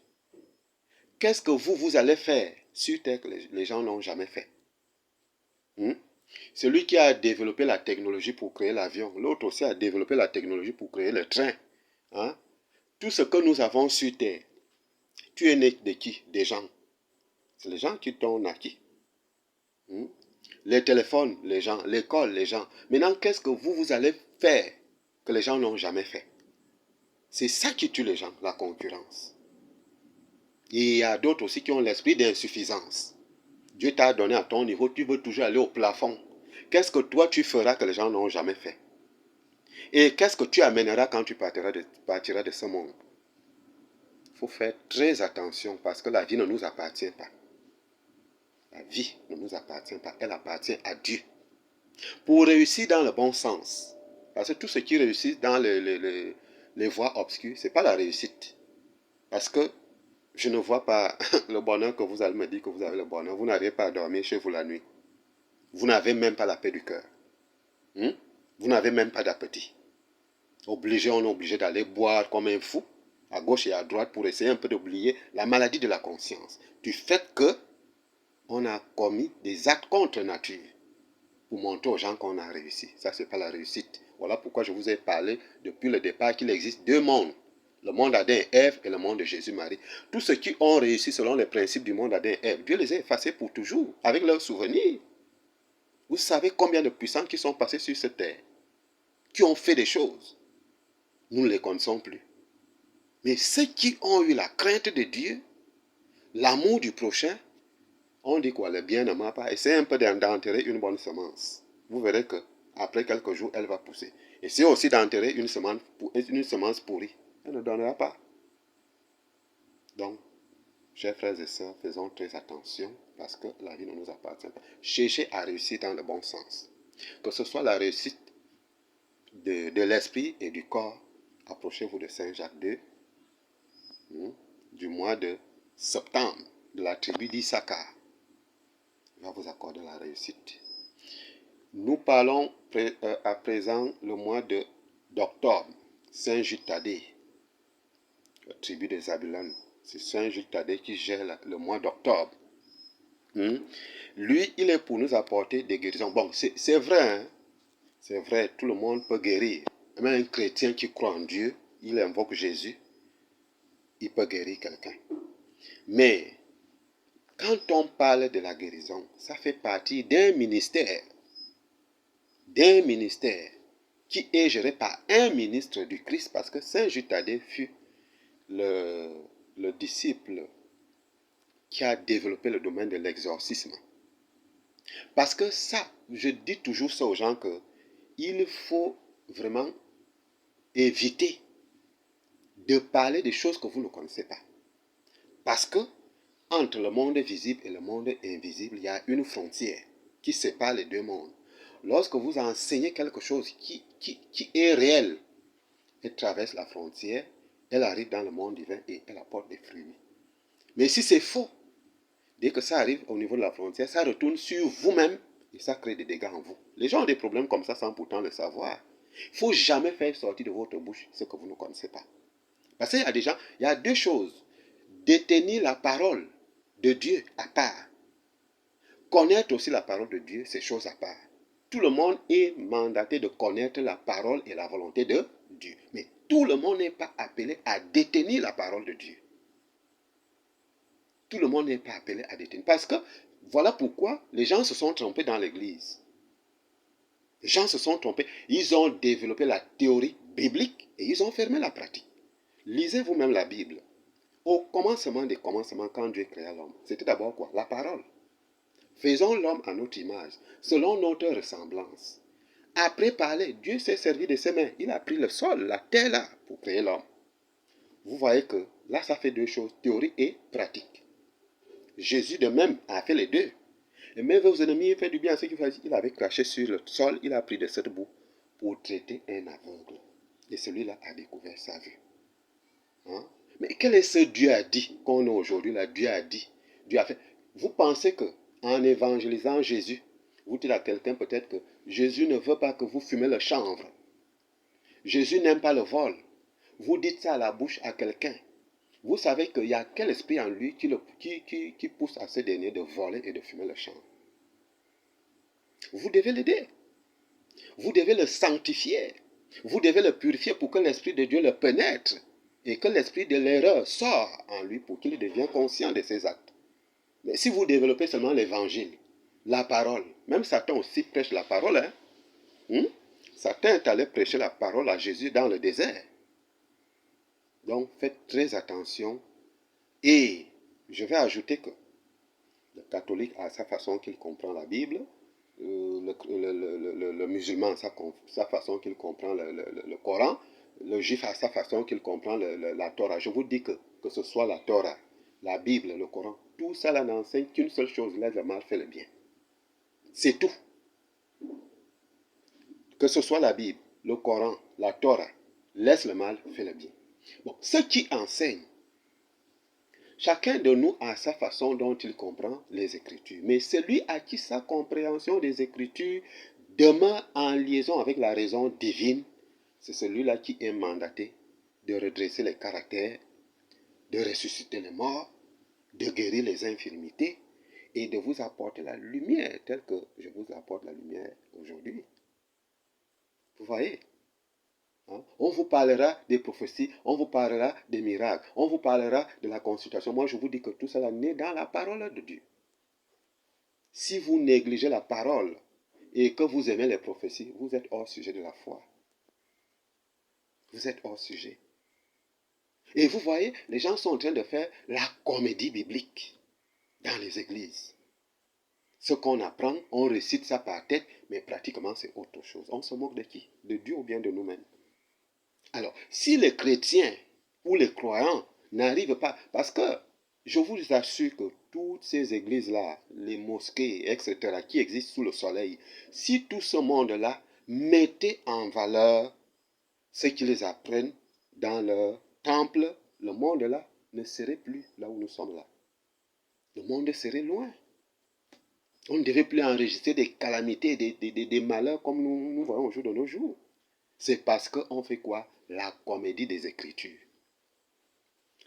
qu'est-ce que vous allez faire sur terre que les gens n'ont jamais fait? Celui qui a développé la technologie pour créer l'avion, l'autre aussi a développé la technologie pour créer le train. Hein? Tout ce que nous avons sur terre, tu es né de qui? Des gens. C'est les gens qui t'ont acquis. Les téléphones, les gens. L'école, les gens. Maintenant, qu'est-ce que vous allez faire que les gens n'ont jamais fait? C'est ça qui tue les gens, la concurrence. Et il y a d'autres aussi qui ont l'esprit d'insuffisance. Dieu t'a donné à ton niveau, tu veux toujours aller au plafond. Qu'est-ce que toi tu feras que les gens n'ont jamais fait? Et qu'est-ce que tu amèneras quand tu partiras de ce monde? Il faut faire très attention parce que la vie ne nous appartient pas. La vie ne nous appartient pas, elle appartient à Dieu. Pour réussir dans le bon sens, parce que tout ce qui réussit dans les voies obscures, ce n'est pas la réussite. Parce que je ne vois pas le bonheur que vous allez me dire que vous avez le bonheur. Vous n'arrivez pas à dormir chez vous la nuit. Vous n'avez même pas la paix du cœur. Vous n'avez même pas d'appétit. On est obligé d'aller boire comme un fou, à gauche et à droite, pour essayer un peu d'oublier la maladie de la conscience. Du fait que on a commis des actes contre nature pour montrer aux gens qu'on a réussi. Ça, ce n'est pas la réussite. Voilà pourquoi je vous ai parlé depuis le départ qu'il existe 2 mondes. Le monde d'Adam et Ève et le monde de Jésus-Marie. Tous ceux qui ont réussi selon les principes du monde d'Adam et Ève, Dieu les a effacés pour toujours, avec leurs souvenirs. Vous savez combien de puissants qui sont passés sur cette terre, qui ont fait des choses. Nous ne les connaissons plus. Mais ceux qui ont eu la crainte de Dieu, l'amour du prochain, on dit quoi? Le bien ne ment pas. Essayez un peu d'enterrer une bonne semence. Vous verrez que après quelques jours, elle va pousser. Essayez aussi d'enterrer une semence pourrie. Elle ne donnera pas. Donc, chers frères et sœurs, faisons très attention parce que la vie ne nous appartient pas. Cherchez à réussir dans le bon sens. Que ce soit la réussite de l'esprit et du corps. Approchez-vous de Saint Jacques II, du mois de septembre, de la tribu d'Issachar. Il va vous accorder la réussite. Nous parlons à présent le mois d'octobre, Saint Jules Thaddée, la tribu des Zabulon. C'est Saint Jules Thaddée qui gère le mois d'octobre. Lui, il est pour nous apporter des guérisons. Bon, c'est vrai, hein? C'est vrai, tout le monde peut guérir. Même un chrétien qui croit en Dieu, il invoque Jésus, il peut guérir quelqu'un. Mais, quand on parle de la guérison, ça fait partie d'un ministère qui est géré par un ministre du Christ, parce que Saint Jules Thaddée fut le disciple qui a développé le domaine de l'exorcisme. Parce que ça, je dis toujours ça aux gens, que il faut vraiment éviter de parler des choses que vous ne connaissez pas. Parce que entre le monde visible et le monde invisible, il y a une frontière qui sépare les 2 mondes. Lorsque vous enseignez quelque chose qui est réel, elle traverse la frontière, elle arrive dans le monde divin et elle apporte des fruits. Mais si c'est faux, dès que ça arrive au niveau de la frontière, ça retourne sur vous-même et ça crée des dégâts en vous. Les gens ont des problèmes comme ça sans pourtant le savoir. Il ne faut jamais faire sortir de votre bouche ce que vous ne connaissez pas. Parce qu'il y a des gens, il y a deux choses. Détenir la parole de Dieu à part. Connaître aussi la parole de Dieu, c'est chose à part. Tout le monde est mandaté de connaître la parole et la volonté de Dieu. Mais tout le monde n'est pas appelé à détenir la parole de Dieu. Tout le monde n'est pas appelé à détenir. Parce que voilà pourquoi les gens se sont trompés dans l'église. Les gens se sont trompés. Ils ont développé la théorie biblique et ils ont fermé la pratique. Lisez vous-même la Bible. Au commencement des commencements, quand Dieu créa l'homme, c'était d'abord quoi? La parole. Faisons l'homme à notre image, selon notre ressemblance. Après parler, Dieu s'est servi de ses mains. Il a pris le sol, la terre là, pour créer l'homme. Vous voyez que là, ça fait deux choses, théorie et pratique. Jésus de même a fait les deux. Et même vos ennemis, il fait du bien à ceux qui font. Il avait craché sur le sol, il a pris de cette boue pour traiter un aveugle. Et celui-là a découvert sa vue. Hein? Mais quel est ce Dieu a dit qu'on a aujourd'hui là? Dieu a dit, Dieu a fait. Vous pensez que en évangélisant Jésus, vous dites à quelqu'un peut-être que Jésus ne veut pas que vous fumez le chanvre. Jésus n'aime pas le vol. Vous dites ça à la bouche à quelqu'un. Vous savez qu'il y a quel esprit en lui qui pousse à ce dernier de voler et de fumer le chanvre. Vous devez l'aider. Vous devez le sanctifier. Vous devez le purifier pour que l'esprit de Dieu le pénètre et que l'esprit de l'erreur sort en lui pour qu'il devienne conscient de ses actes. Mais si vous développez seulement l'évangile, la parole, même Satan aussi prêche la parole, Satan est allé prêcher la parole à Jésus dans le désert. Donc faites très attention. Et je vais ajouter que le catholique a sa façon qu'il comprend la Bible, le musulman a sa façon qu'il comprend le Coran, le juif a sa façon qu'il comprend la Torah. Je vous dis que ce soit la Torah, la Bible, le Coran, tout ça là n'enseigne qu'une seule chose, laisse le mal, fait le bien. C'est tout. Que ce soit la Bible, le Coran, la Torah, laisse le mal, fait le bien. Bon, ce qui enseigne, chacun de nous a sa façon dont il comprend les Écritures. Mais celui à qui sa compréhension des Écritures demeure en liaison avec la raison divine, c'est celui-là qui est mandaté de redresser les caractères, de ressusciter les morts, de guérir les infirmités et de vous apporter la lumière telle que je vous apporte la lumière aujourd'hui. Vous voyez? On vous parlera des prophéties, on vous parlera des miracles, on vous parlera de la consultation. Moi, je vous dis que tout cela naît dans la parole de Dieu. Si vous négligez la parole et que vous aimez les prophéties, vous êtes hors sujet de la foi. Vous êtes hors sujet. Et vous voyez, les gens sont en train de faire la comédie biblique dans les églises. Ce qu'on apprend, on récite ça par tête, mais pratiquement c'est autre chose. On se moque de qui? De Dieu ou bien de nous-mêmes? Alors, si les chrétiens ou les croyants n'arrivent pas, parce que je vous assure que toutes ces églises-là, les mosquées, etc., qui existent sous le soleil, si tout ce monde-là mettait en valeur ce qu'ils apprennent dans leur temple, le monde-là ne serait plus là où nous sommes là. Le monde serait loin. On ne devait plus enregistrer des calamités, des malheurs comme nous voyons au jour de nos jours. C'est parce qu'on fait quoi? La comédie des Écritures.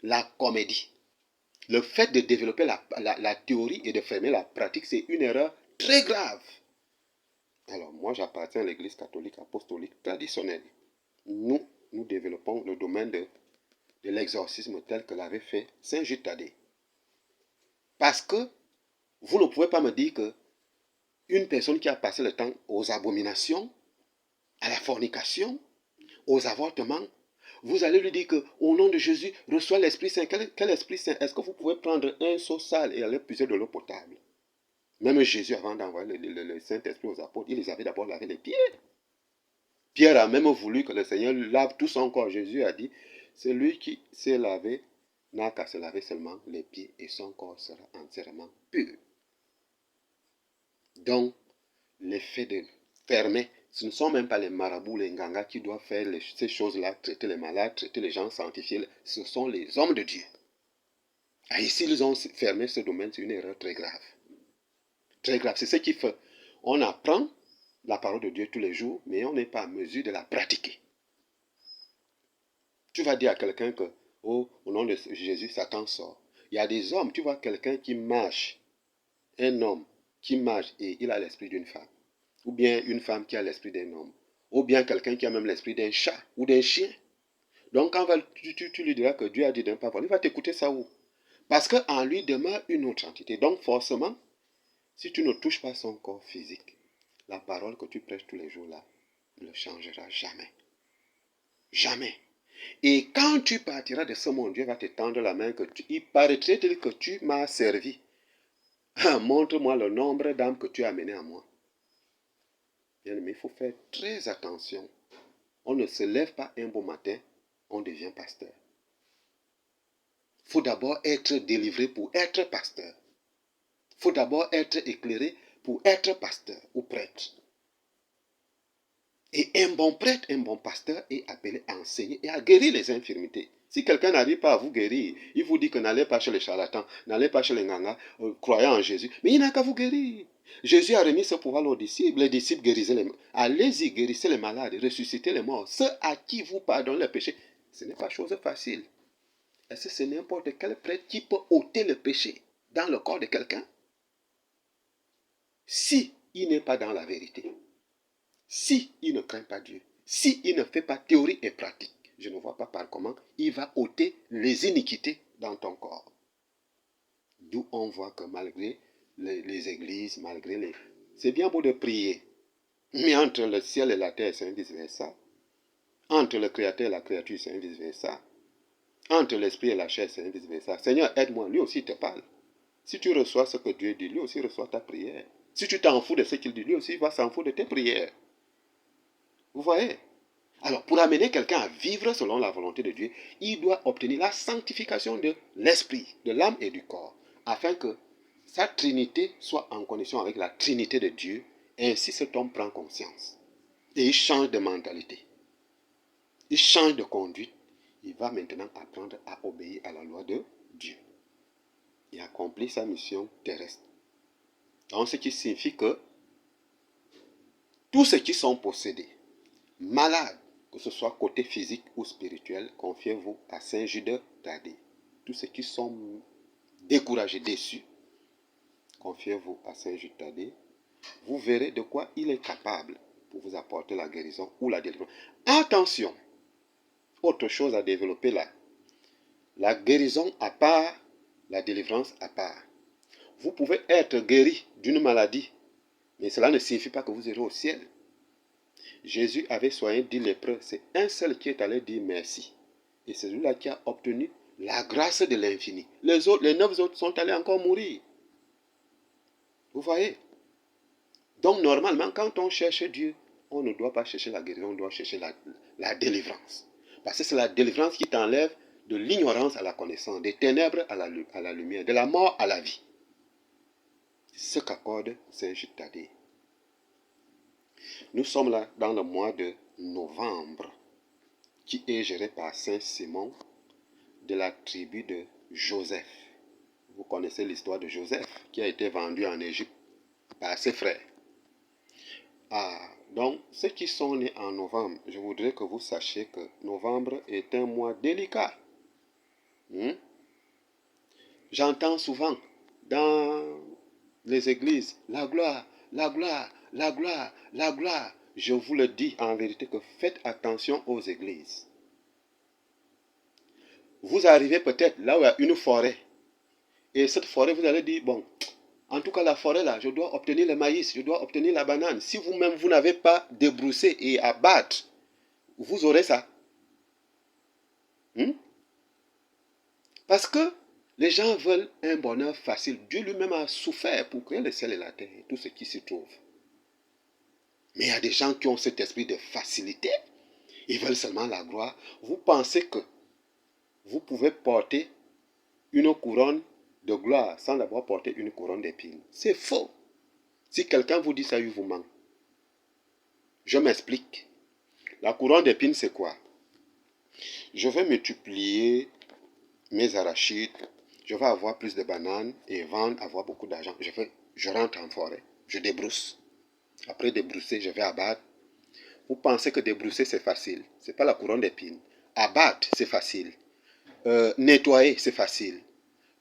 La comédie. Le fait de développer la théorie et de fermer la pratique, c'est une erreur très grave. Alors, moi, j'appartiens à l'Église catholique apostolique traditionnelle. Nous développons le domaine de l'exorcisme tel que l'avait fait Saint Jude Thaddée. Parce que vous ne pouvez pas me dire que une personne qui a passé le temps aux abominations, à la fornication, aux avortements, vous allez lui dire qu'au nom de Jésus, reçois l'Esprit Saint. Quel Esprit Saint? Est-ce que vous pouvez prendre un seau sale et aller puiser de l'eau potable? Même Jésus, avant d'envoyer le Saint-Esprit aux apôtres, il les avait d'abord lavé les pieds. Pierre a même voulu que le Seigneur lave tout son corps. Jésus a dit, celui qui s'est lavé n'a qu'à se laver seulement les pieds et son corps sera entièrement pur. Donc, l'effet de fermer, ce ne sont même pas les marabouts, les ngangas qui doivent faire ces choses-là, traiter les malades, traiter les gens, sanctifier. Ce sont les hommes de Dieu. Et ici, ils ont fermé ce domaine, c'est une erreur très grave. Très grave. C'est ce qui fait. On apprend la parole de Dieu tous les jours, mais on n'est pas en mesure de la pratiquer. Tu vas dire à quelqu'un que, oh, au nom de Jésus, Satan sort. Il y a des hommes, tu vois quelqu'un qui marche, un homme qui marche et il a l'esprit d'une femme. Ou bien une femme qui a l'esprit d'un homme. Ou bien quelqu'un qui a même l'esprit d'un chat ou d'un chien. Donc quand tu lui diras que Dieu a dit d'un pas, il va t'écouter ça où? Parce qu'en lui demeure une autre entité. Donc forcément, si tu ne touches pas son corps physique, la parole que tu prêches tous les jours là ne le changera jamais. Jamais. Et quand tu partiras de ce monde, Dieu va te tendre la main, il paraîtrait que tu m'as servi. Montre-moi le nombre d'âmes que tu as amenées à moi. Bien aimé, il faut faire très attention. On ne se lève pas un beau matin, on devient pasteur. Il faut d'abord être délivré pour être pasteur. Il faut d'abord être éclairé pour être pasteur ou prêtre. Et un bon prêtre, un bon pasteur est appelé à enseigner et à guérir les infirmités. Si quelqu'un n'arrive pas à vous guérir, il vous dit que n'allez pas chez les charlatans, n'allez pas chez les ngangas, croyant en Jésus. Mais il n'a qu'à vous guérir. Jésus a remis ce pouvoir aux disciples. Les disciples guérissaient les malades. Allez-y, guérissez les malades, ressuscitez les morts. Ceux à qui vous pardonnez les péchés, ce n'est pas chose facile. Est-ce que c'est n'importe quel prêtre qui peut ôter le péché dans le corps de quelqu'un? Si il n'est pas dans la vérité. Si il ne craint pas Dieu, si il ne fait pas théorie et pratique, je ne vois pas par comment il va ôter les iniquités dans ton corps. D'où on voit que malgré les églises, malgré les... C'est bien beau de prier, mais entre le ciel et la terre, c'est un vice-versa. Entre le créateur et la créature, c'est un vice-versa. Entre l'esprit et la chair, c'est un vice-versa. Seigneur, aide-moi, lui aussi te parle. Si tu reçois ce que Dieu dit, lui aussi reçoit ta prière. Si tu t'en fous de ce qu'il dit, lui aussi va s'en foutre de tes prières. Vous voyez? Alors, pour amener quelqu'un à vivre selon la volonté de Dieu, il doit obtenir la sanctification de l'esprit, de l'âme et du corps, afin que sa trinité soit en connexion avec la trinité de Dieu. Ainsi, cet homme prend conscience. Et il change de mentalité. Il change de conduite. Il va maintenant apprendre à obéir à la loi de Dieu. Il accomplit sa mission terrestre. Donc, ce qui signifie que tous ceux qui sont possédés, malades, que ce soit côté physique ou spirituel, confiez-vous à Saint Jude Thaddée. Tous ceux qui sont découragés, déçus, confiez-vous à Saint Jude Thaddée. Vous verrez de quoi il est capable pour vous apporter la guérison ou la délivrance. Attention, autre chose à développer là. La guérison à part, la délivrance à part. Vous pouvez être guéri d'une maladie, mais cela ne signifie pas que vous irez au ciel. Jésus avait soigné 10 lépreux. C'est un seul qui est allé dire merci. Et c'est celui-là qui a obtenu la grâce de l'infini. Les 9 autres sont allés encore mourir. Vous voyez? Donc normalement, quand on cherche Dieu, on ne doit pas chercher la guérison, on doit chercher la délivrance. Parce que c'est la délivrance qui t'enlève de l'ignorance à la connaissance, des ténèbres à la lumière, de la mort à la vie. C'est ce qu'accorde Saint Jude Thaddée. Nous sommes là dans le mois de novembre, qui est géré par Saint Simon de la tribu de Joseph. Vous connaissez l'histoire de Joseph, qui a été vendu en Égypte par ses frères. Donc, ceux qui sont nés en novembre, je voudrais que vous sachiez que novembre est un mois délicat. J'entends souvent dans les églises, la gloire, la gloire, la gloire, la gloire. Je vous le dis en vérité que faites attention aux églises. Vous arrivez peut-être là où il y a une forêt. Et cette forêt, vous allez dire, bon, en tout cas la forêt là, je dois obtenir le maïs, je dois obtenir la banane. Si vous-même, vous n'avez pas débroussé et abattre, vous aurez ça. Parce que les gens veulent un bonheur facile. Dieu lui-même a souffert pour créer le ciel et la terre et tout ce qui s'y trouve. Mais il y a des gens qui ont cet esprit de facilité. Ils veulent seulement la gloire. Vous pensez que vous pouvez porter une couronne de gloire sans d'abord porter une couronne d'épines. C'est faux. Si quelqu'un vous dit ça, il vous ment. Je m'explique. La couronne d'épines, c'est quoi? Je vais multiplier mes arachides, je vais avoir plus de bananes et vendre, avoir beaucoup d'argent. Je rentre en forêt, je débrousse. Après débrousser, je vais abattre. Vous pensez que débrousser c'est facile? Ce n'est pas la couronne d'épines. Abattre, c'est facile. Nettoyer, c'est facile.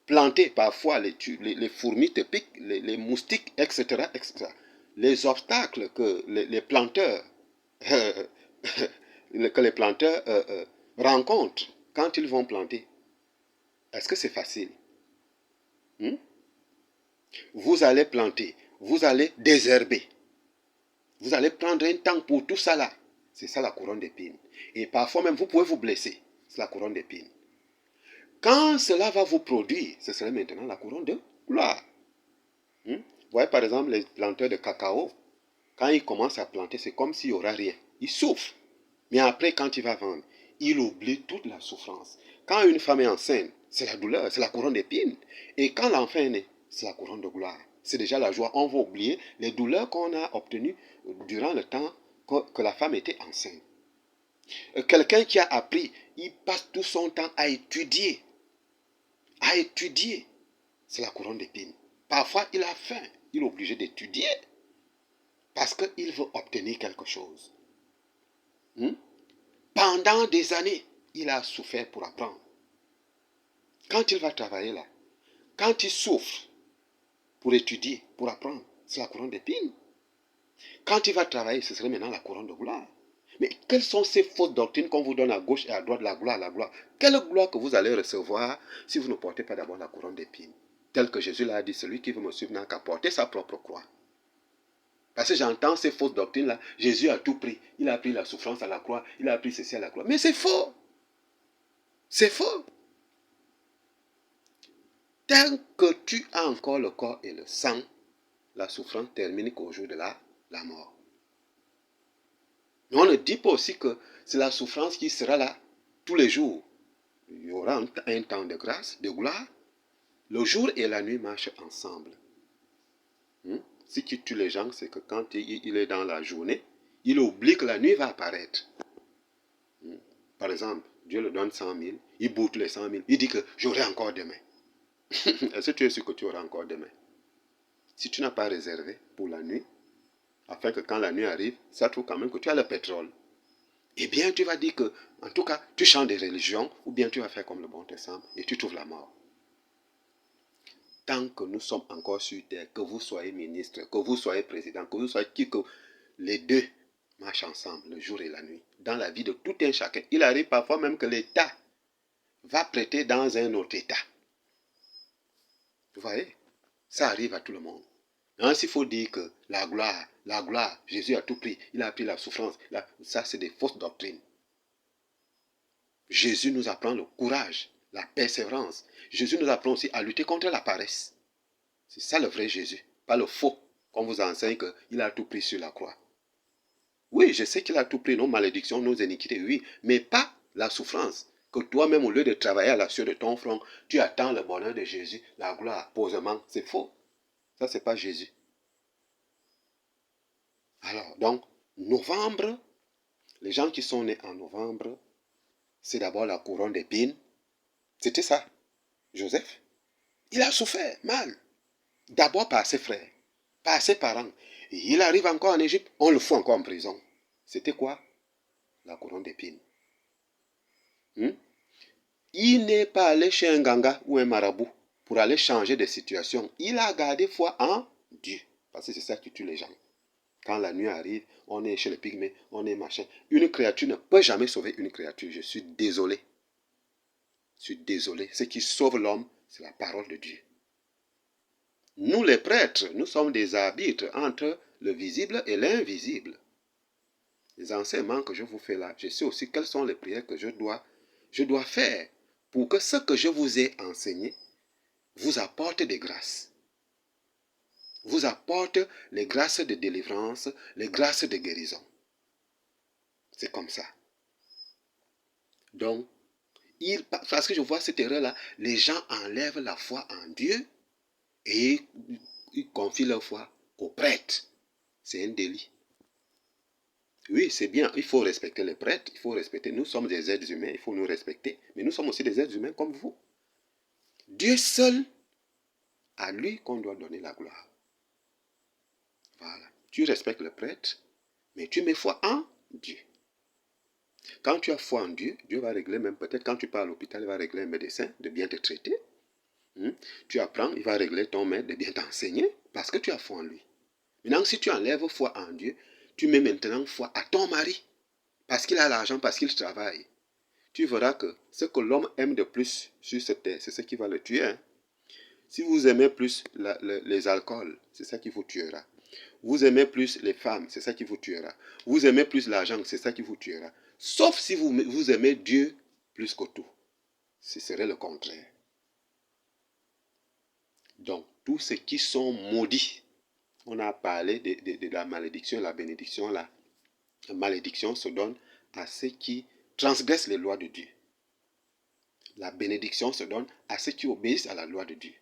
Planter, parfois, les fourmis te piquent, les moustiques, etc., etc. Les obstacles que les planteurs, que les planteurs rencontrent quand ils vont planter, est-ce que c'est facile? Vous allez planter, vous allez désherber, vous allez prendre un temps pour tout ça là. C'est ça la couronne d'épines. Et parfois même, vous pouvez vous blesser. C'est la couronne d'épines. Quand cela va vous produire, ce serait maintenant la couronne de gloire. Vous voyez par exemple les planteurs de cacao, quand ils commencent à planter, c'est comme s'il n'y aura rien. Ils souffrent. Mais après, quand il va vendre, il oublie toute la souffrance. Quand une femme est enceinte, c'est la douleur, c'est la couronne d'épines. Et quand l'enfant est né, c'est la couronne de gloire. C'est déjà la joie. On va oublier les douleurs qu'on a obtenues durant le temps que la femme était enceinte. Quelqu'un qui a appris, il passe tout son temps à étudier. À étudier. C'est la couronne d'épines. Parfois, il a faim. Il est obligé d'étudier. Parce qu'il veut obtenir quelque chose. Pendant des années, il a souffert pour apprendre. Quand il va travailler là, quand il souffre pour étudier, pour apprendre, c'est la couronne d'épines. Quand il va travailler, ce serait maintenant la couronne de gloire. Mais quelles sont ces fausses doctrines qu'on vous donne à gauche et à droite, la gloire, la gloire? Quelle gloire que vous allez recevoir si vous ne portez pas d'abord la couronne d'épines? Tel que Jésus l'a dit, celui qui veut me suivre n'a qu'à porter sa propre croix. Parce que j'entends ces fausses doctrines-là. Jésus a tout pris. Il a pris la souffrance à la croix. Il a pris ceci à la croix. Mais c'est faux. C'est faux. Tant que tu as encore le corps et le sang, la souffrance termine qu'au jour de la mort. Mais on ne dit pas aussi que c'est la souffrance qui sera là tous les jours. Il y aura un temps de grâce, de gloire. Le jour et la nuit marchent ensemble. Si tu tues les gens, c'est que quand il est dans la journée, il oublie que la nuit va apparaître. Par exemple, Dieu le donne 100 000, il boucle les 100 000, il dit que j'aurai encore demain. Est-ce que tu es sûr que tu auras encore demain? Si tu n'as pas réservé pour la nuit, afin que quand la nuit arrive, ça trouve quand même que tu as le pétrole. Eh bien, tu vas dire que, en tout cas, tu changes de religion, ou bien tu vas faire comme le bon te semble, et tu trouves la mort. Tant que nous sommes encore sur terre, que vous soyez ministre, que vous soyez président, que vous soyez qui que les deux marchent ensemble, le jour et la nuit, dans la vie de tout un chacun. Il arrive parfois même que l'État va prêter dans un autre État. Vous voyez? Ça arrive à tout le monde. Ainsi, il faut dire que la gloire, Jésus a tout pris. Il a pris la souffrance. Ça, c'est des fausses doctrines. Jésus nous apprend le courage, la persévérance. Jésus nous apprend aussi à lutter contre la paresse. C'est ça le vrai Jésus, pas le faux, qu'on vous enseigne qu'il a tout pris sur la croix. Oui, je sais qu'il a tout pris, nos malédictions, nos iniquités, oui, mais pas la souffrance. Que toi-même, au lieu de travailler à la sueur de ton front, tu attends le bonheur de Jésus, la gloire, posément. C'est faux. Ça, c'est pas Jésus. Alors, donc, novembre, les gens qui sont nés en novembre, c'est d'abord la couronne d'épines. C'était ça, Joseph. Il a souffert mal. D'abord par ses frères, par ses parents. Et il arrive encore en Égypte, on le fout encore en prison. C'était quoi? La couronne d'épines. Il n'est pas allé chez un ganga ou un marabout pour aller changer de situation. Il a gardé foi en Dieu. Parce que c'est ça qui tue les gens. Quand la nuit arrive, on est chez les pygmées, on est machin. Une créature ne peut jamais sauver une créature. Je suis désolé. Je suis désolé. Ce qui sauve l'homme, c'est la parole de Dieu. Nous les prêtres, nous sommes des arbitres entre le visible et l'invisible. Les enseignements que je vous fais là, je sais aussi quelles sont les prières que je dois faire pour que ce que je vous ai enseigné vous apporte des grâces. Vous apporte les grâces de délivrance, les grâces de guérison. C'est comme ça. Donc, parce que je vois cette erreur-là, les gens enlèvent la foi en Dieu et ils confient leur foi aux prêtres. C'est un délit. Oui, c'est bien, il faut respecter les prêtres, il faut respecter, nous sommes des êtres humains, il faut nous respecter, mais nous sommes aussi des êtres humains comme vous. Dieu seul, à lui qu'on doit donner la gloire. Voilà, tu respectes le prêtre, mais tu mets foi en Dieu. Quand tu as foi en Dieu, Dieu va régler même, peut-être quand tu pars à l'hôpital, il va régler un médecin de bien te traiter. Tu apprends, il va régler ton maître de bien t'enseigner parce que tu as foi en lui. Maintenant, si tu enlèves foi en Dieu, tu mets maintenant foi à ton mari parce qu'il a l'argent, parce qu'il travaille. Tu verras que ce que l'homme aime de plus sur cette terre, c'est ce qui va le tuer. Hein? Si vous aimez plus les alcools, c'est ça qui vous tuera. Vous aimez plus les femmes, c'est ça qui vous tuera. Vous aimez plus l'argent, c'est ça qui vous tuera. Sauf si vous aimez Dieu plus que tout. Ce serait le contraire. Donc, tous ceux qui sont maudits, on a parlé de la malédiction, la bénédiction. La malédiction se donne à ceux qui transgressent les lois de Dieu. La bénédiction se donne à ceux qui obéissent à la loi de Dieu.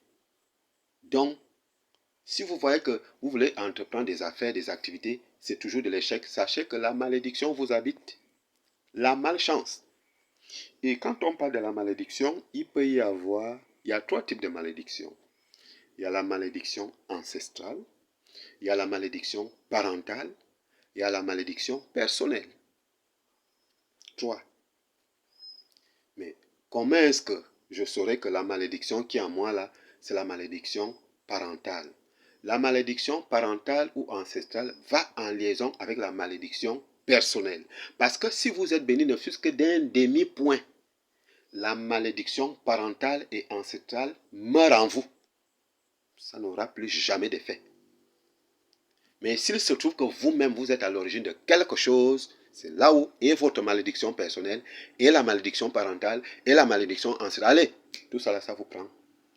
Donc, si vous voyez que vous voulez entreprendre des affaires, des activités, c'est toujours de l'échec, sachez que la malédiction vous habite. La malchance. Et quand on parle de la malédiction, il y a 3 types de malédiction. Il y a la malédiction ancestrale, il y a la malédiction parentale, il y a la malédiction personnelle. 3. Mais comment est-ce que je saurais que la malédiction qui est en moi là, c'est la malédiction parentale? La malédiction parentale ou ancestrale va en liaison avec la malédiction personnelle. Parce que si vous êtes béni ne fût-ce que d'un demi-point, la malédiction parentale et ancestrale meurt en vous. Ça n'aura plus jamais d'effet. Mais s'il se trouve que vous-même vous êtes à l'origine de quelque chose, c'est là où est votre malédiction personnelle, et la malédiction parentale, et la malédiction ancestrale. Allez, tout ça là, ça vous prend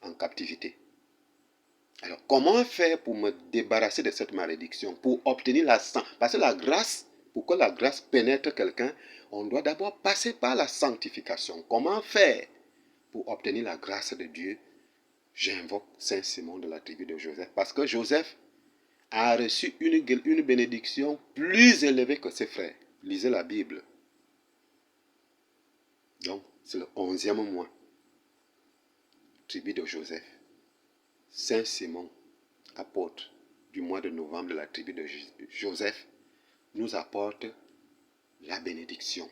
en captivité. Alors, comment faire pour me débarrasser de cette malédiction, pour obtenir la sanctification? Parce que la grâce, pour que la grâce pénètre quelqu'un, on doit d'abord passer par la sanctification. Comment faire pour obtenir la grâce de Dieu? J'invoque Saint Simon de la tribu de Joseph, parce que Joseph a reçu une bénédiction plus élevée que ses frères. Lisez la Bible. Donc, c'est le 11e mois. Tribu de Joseph. Saint Simon, apôtre du mois de novembre de la tribu de Joseph, nous apporte la bénédiction.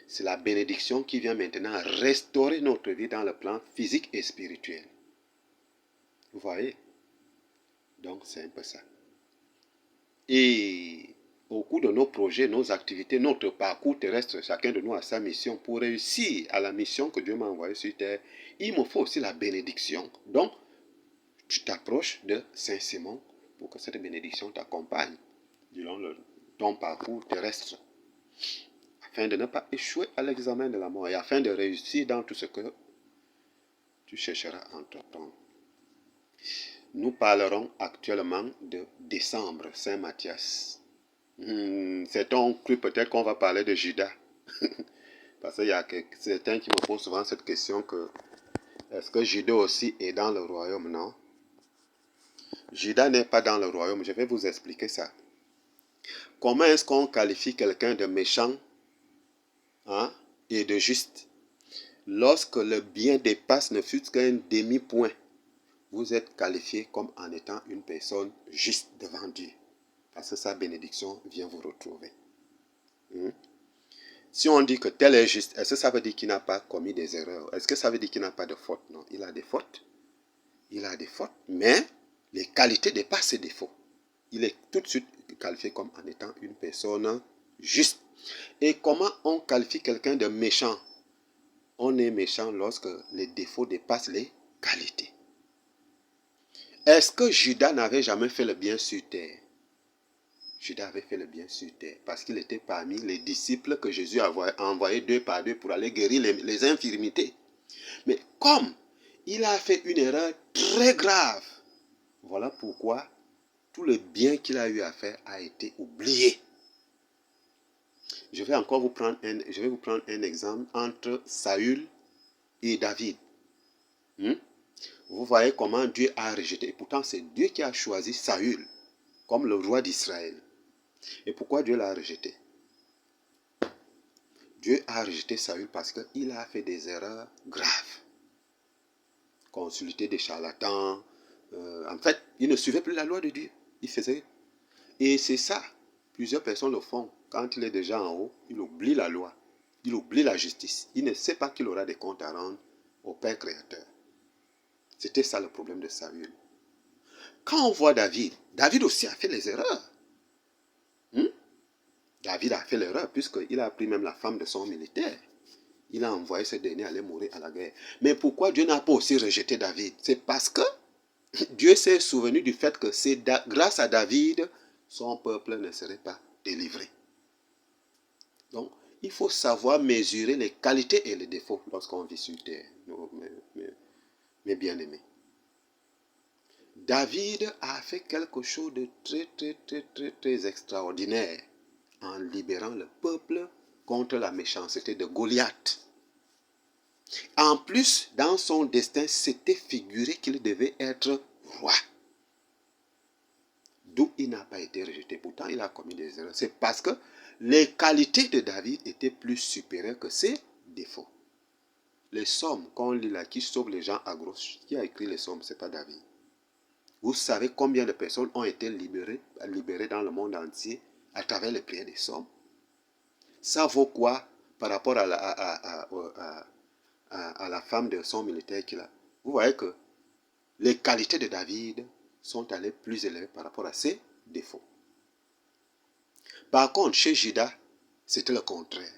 C'est la bénédiction qui vient maintenant restaurer notre vie dans le plan physique et spirituel. Vous voyez? Donc, c'est un peu ça. Et au cours de nos projets, nos activités, notre parcours terrestre, chacun de nous a sa mission. Pour réussir à la mission que Dieu m'a envoyée sur terre, il me faut aussi la bénédiction. Donc, tu t'approches de Saint Simon pour que cette bénédiction t'accompagne durant ton parcours terrestre, afin de ne pas échouer à l'examen de la mort et afin de réussir dans tout ce que tu chercheras à entreprendre. Nous parlerons actuellement de décembre, Saint Matthias. Certains ont cru peut-être qu'on va parler de Judas. Parce qu'il y a certains qui me posent souvent cette question que est-ce que Judas aussi est dans le royaume? Non. Judas n'est pas dans le royaume. Je vais vous expliquer ça. Comment est-ce qu'on qualifie quelqu'un de méchant et de juste? Lorsque le bien dépasse ne fût qu'un demi-point, vous êtes qualifié comme en étant une personne juste devant Dieu. Parce que sa bénédiction vient vous retrouver. Si on dit que tel est juste, est-ce que ça veut dire qu'il n'a pas commis des erreurs? Est-ce que ça veut dire qu'il n'a pas de faute? Non, il a des fautes. Il a des fautes, mais les qualités dépassent ses défauts. Il est tout de suite qualifié comme en étant une personne juste. Et comment on qualifie quelqu'un de méchant? On est méchant lorsque les défauts dépassent les qualités. Est-ce que Judas n'avait jamais fait le bien sur terre? Judas avait fait le bien sur terre parce qu'il était parmi les disciples que Jésus a envoyés 2 par 2 pour aller guérir les infirmités. Mais comme il a fait une erreur très grave, voilà pourquoi tout le bien qu'il a eu à faire a été oublié. Je vais vous prendre un exemple entre Saül et David. Vous voyez comment Dieu a rejeté. Et pourtant, c'est Dieu qui a choisi Saül comme le roi d'Israël. Et pourquoi Dieu l'a rejeté? Dieu a rejeté Saül parce qu'il a fait des erreurs graves. Consulter des charlatans. En fait, il ne suivait plus la loi de Dieu. Il faisait. Et c'est ça. Plusieurs personnes le font. quand il est déjà en haut, il oublie la loi, il oublie la justice. Il ne sait pas qu'il aura des comptes à rendre au Père Créateur. C'était ça le problème de Saül. Quand on voit David, David aussi a fait les erreurs. David a fait l'erreur puisqu'il a pris même la femme de son militaire. Il a envoyé ce dernier aller mourir à la guerre. Mais pourquoi Dieu n'a pas aussi rejeté David? C'est parce que Dieu s'est souvenu du fait que c'est grâce à David, son peuple ne serait pas délivré. Donc, il faut savoir mesurer les qualités et les défauts lorsqu'on vit sur terre, mes bien-aimés. David a fait quelque chose de très extraordinaire en libérant le peuple contre la méchanceté de Goliath. En plus, dans son destin, c'était figuré qu'il devait être roi. D'où il n'a pas été rejeté. Pourtant, il a commis des erreurs. C'est parce que les qualités de David étaient plus supérieures que ses défauts. Les psaumes qu'on lit là, qui sauvent les gens à gauche, qui a écrit les psaumes, ce n'est pas David. Vous savez combien de personnes ont été libérées dans le monde entier à travers les prières des psaumes? Ça vaut quoi par rapport à la femme de son militaire qu'il a? Vous voyez que les qualités de David sont allées plus élevées par rapport à ses défauts. Par contre, chez Judas, c'était le contraire.